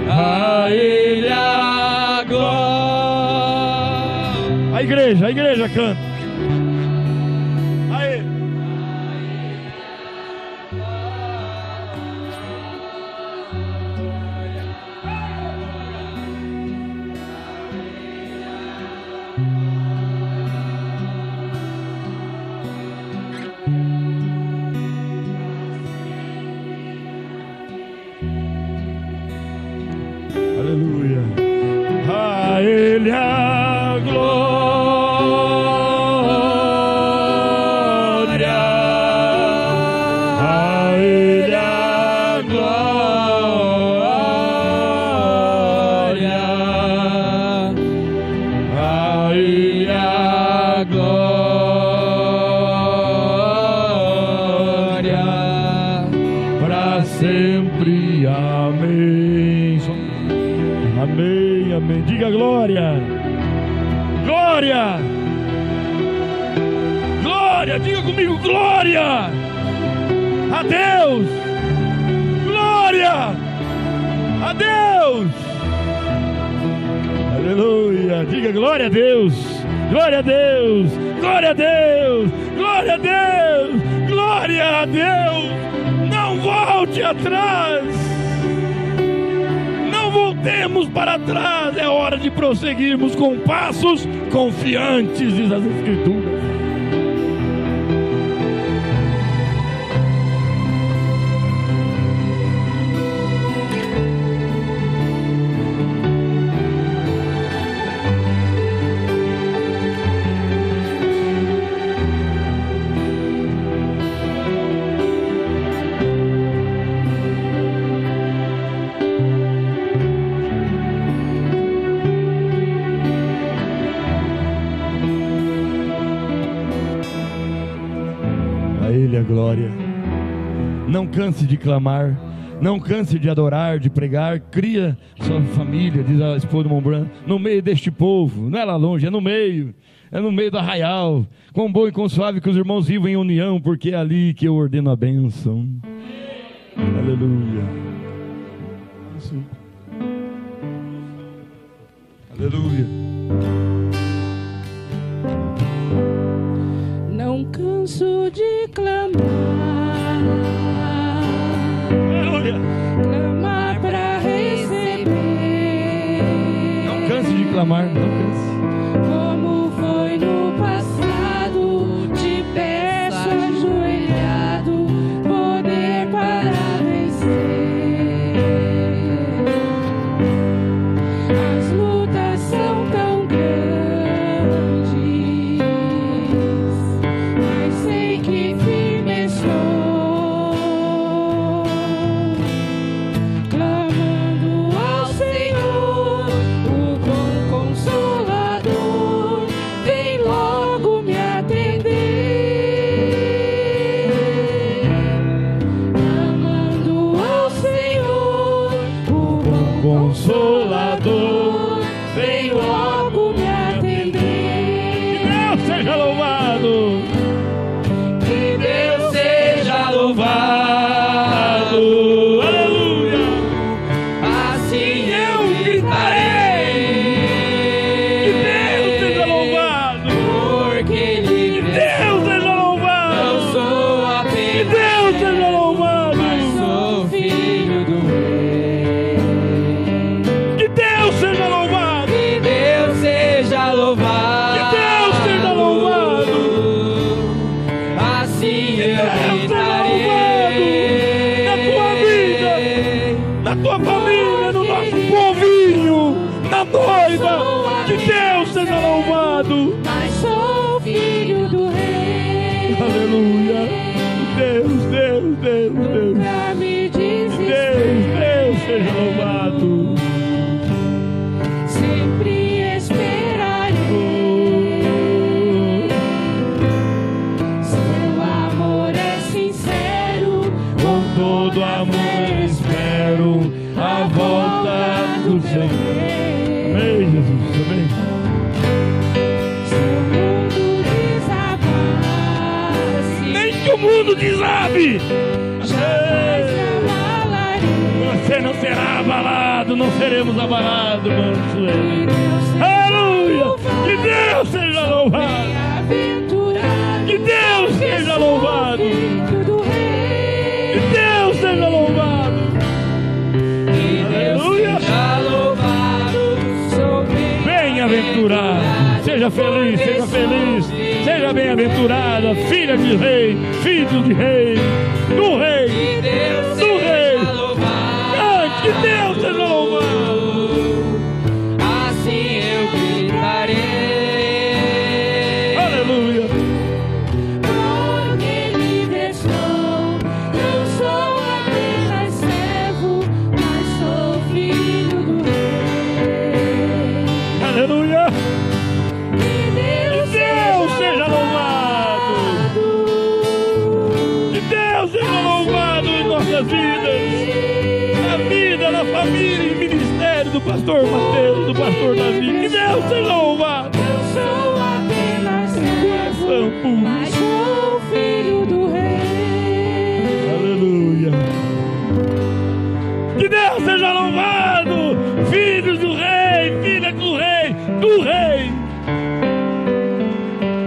A ele a glória. A igreja canta. A ele. Aleluia. A ele a glória. A ele a glória. A ele a glória. Para sempre. Amém. Amém, amém. Diga glória. Glória. Glória. Diga comigo glória. A Deus. Glória. A Deus. Aleluia. Diga glória a Deus. Glória a Deus. Glória a Deus. Glória a Deus. Glória a Deus. Não volte atrás. Voltemos para trás, é hora de prosseguirmos com passos confiantes, diz as Escrituras. A glória. Não canse de clamar, não canse de adorar, de pregar. Cria sua família, diz a esposa do Montblanc, no meio deste povo. Não é lá longe, é no meio do arraial. Quão bom e quão suave que os irmãos vivam em união, porque é ali que eu ordeno a bênção. Aleluia. Aleluia. Não canse Aleluia. clamar para receber. Não canse de clamar, não canse. Como foi no passado, te peço ajoelhado poder para vencer. As lutas são tão grandes, mas sei que firme estou, clamando ao Senhor, o bom Consolador, vem logo me atender. Clamando ao Senhor, o bom Consolador, vem logo me atender. Deus seja louvado. Que Deus seja louvado. Aleluia. Assim eu gritarei. Que Deus seja louvado. Porque livre Deus seja louvado. não sou Que apenas, Deus seja louvado. mas sou filho do rei. Que Deus seja louvado. Que Deus seja louvado. Que Deus seja louvado. Assim eu Deus seja gritarei. louvado. Na tua vida, na tua família, no nosso povinho, na noiva. Que Deus seja louvado. Mas sou filho do rei. Aleluia. Deus, Deus, Deus, Deus. Pra me Deus, desesperar, Deus seja louvado. sempre esperarei. Seu amor é sincero, Com todo amor espero a volta do Senhor. Amém, Jesus, amém. Se o mundo desabasse, Nem que o mundo desabe, jamais abalarei. você não será abalado, não seremos abalados, mano. Que Deus seja Aleluia! louvado. Que Deus seja louvado! Bem-aventurado, Que Deus seja louvado! filho do rei. Que Deus seja louvado! Que Deus Aleluia. seja louvado, sou Bem-aventurado! Seja feliz, seja feliz! Seja bem-aventurada, filha de rei, filho de rei, do rei! Que Deus Do rei. seja louvado. Cante, que Deus seja louvado! Assim eu gritarei. Aleluia! Porque livre sou, não sou apenas servo, mas sou filho do rei. Aleluia! Que Deus seja louvado! Que Deus seja louvado em nossas vidas! Na vida, na família e ministério do pastor Mateus, do pastor Davi. Que Deus seja louvado! Não sou apenas servo, Coração puro. mas sou filho do rei. Aleluia! Que Deus seja louvado! Filhos do rei, filhas do rei, do rei!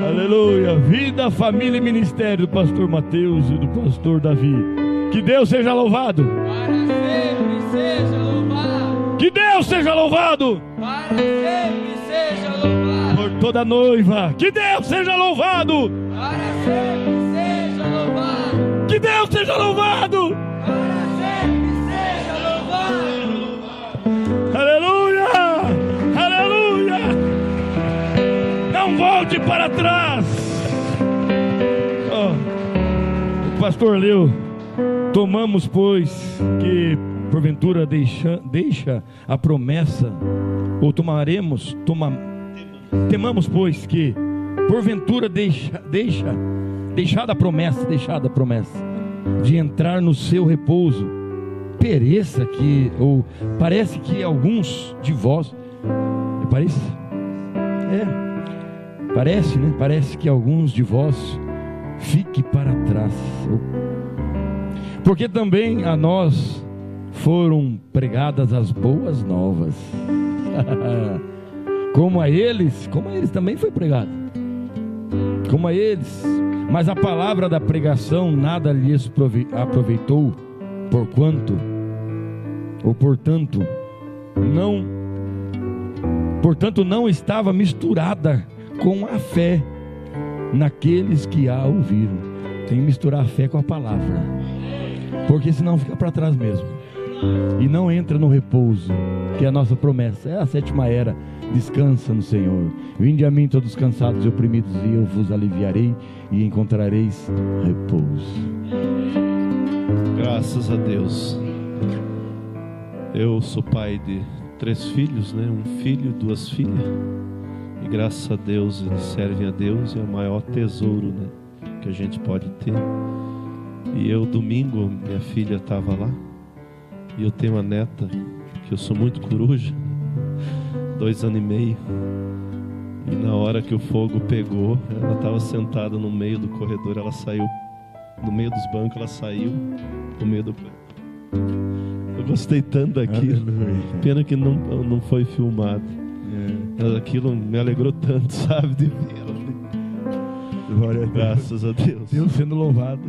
Aleluia! Vida, família e ministério do pastor Mateus e do pastor Davi. Que Deus seja louvado! Para sempre seja louvado. Que Deus seja louvado! Para sempre seja louvado. Por toda noiva. Que Deus seja louvado! Para sempre seja louvado. Que Deus seja louvado! Para sempre seja louvado. Aleluia! Aleluia! Não volte para trás! O pastor leu: tomamos, pois, que porventura deixa a promessa, ou temamos, pois, que porventura deixada a promessa, de entrar no seu repouso, pereça que, ou parece que alguns de vós, parece, né? Parece que alguns de vós fique para trás, porque também a nós foram pregadas as boas novas, como a eles também foi pregado, como a eles, mas a palavra da pregação nada lhes aproveitou, porquanto ou portanto não estava misturada com a fé naqueles que a ouviram. Tem que misturar a fé com a palavra, porque senão fica para trás mesmo e não entra no repouso, que é a nossa promessa, é a sétima era. Descansa no Senhor. Vinde a mim todos cansados e oprimidos, e eu vos aliviarei, e encontrareis repouso. Graças a Deus. Eu sou pai de 3 filhos, né? Um filho e 2 filhas. E graças a Deus eles servem a Deus, é o maior tesouro, né, que a gente pode ter. E eu, domingo, minha filha estava lá, e eu tenho uma neta que eu sou muito coruja, 2 anos e meio, e na hora que o fogo pegou, ela estava sentada no meio do corredor, ela saiu no meio dos bancos, ela saiu no meio do... Eu gostei tanto daquilo. Pena que não foi filmado. Mas aquilo me alegrou tanto, sabe, de ver. Glória a Deus. Graças a Deus. Deus sendo louvado.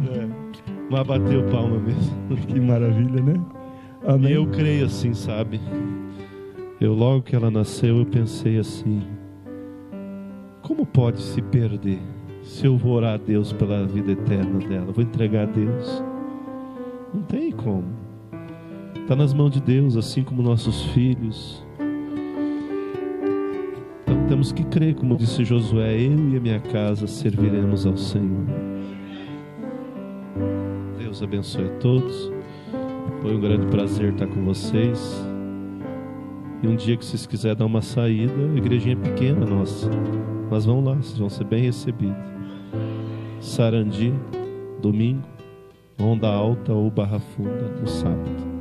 Mas bateu palma mesmo. Que maravilha, né? Amém. E eu creio assim, sabe? Logo que ela nasceu, eu pensei assim: como pode se perder se eu vou orar a Deus pela vida eterna dela? Vou entregar a Deus? Não tem como. Está nas mãos de Deus, assim como nossos filhos. Então temos que crer, como disse Josué: eu e a minha casa serviremos ao Senhor. Deus abençoe a todos. Foi um grande prazer estar com vocês. E um dia que vocês quiserem dar uma saída, a igrejinha é pequena nossa, mas vão lá, vocês vão ser bem recebidos. Sarandi, domingo, Onda Alta ou Barra Funda no sábado.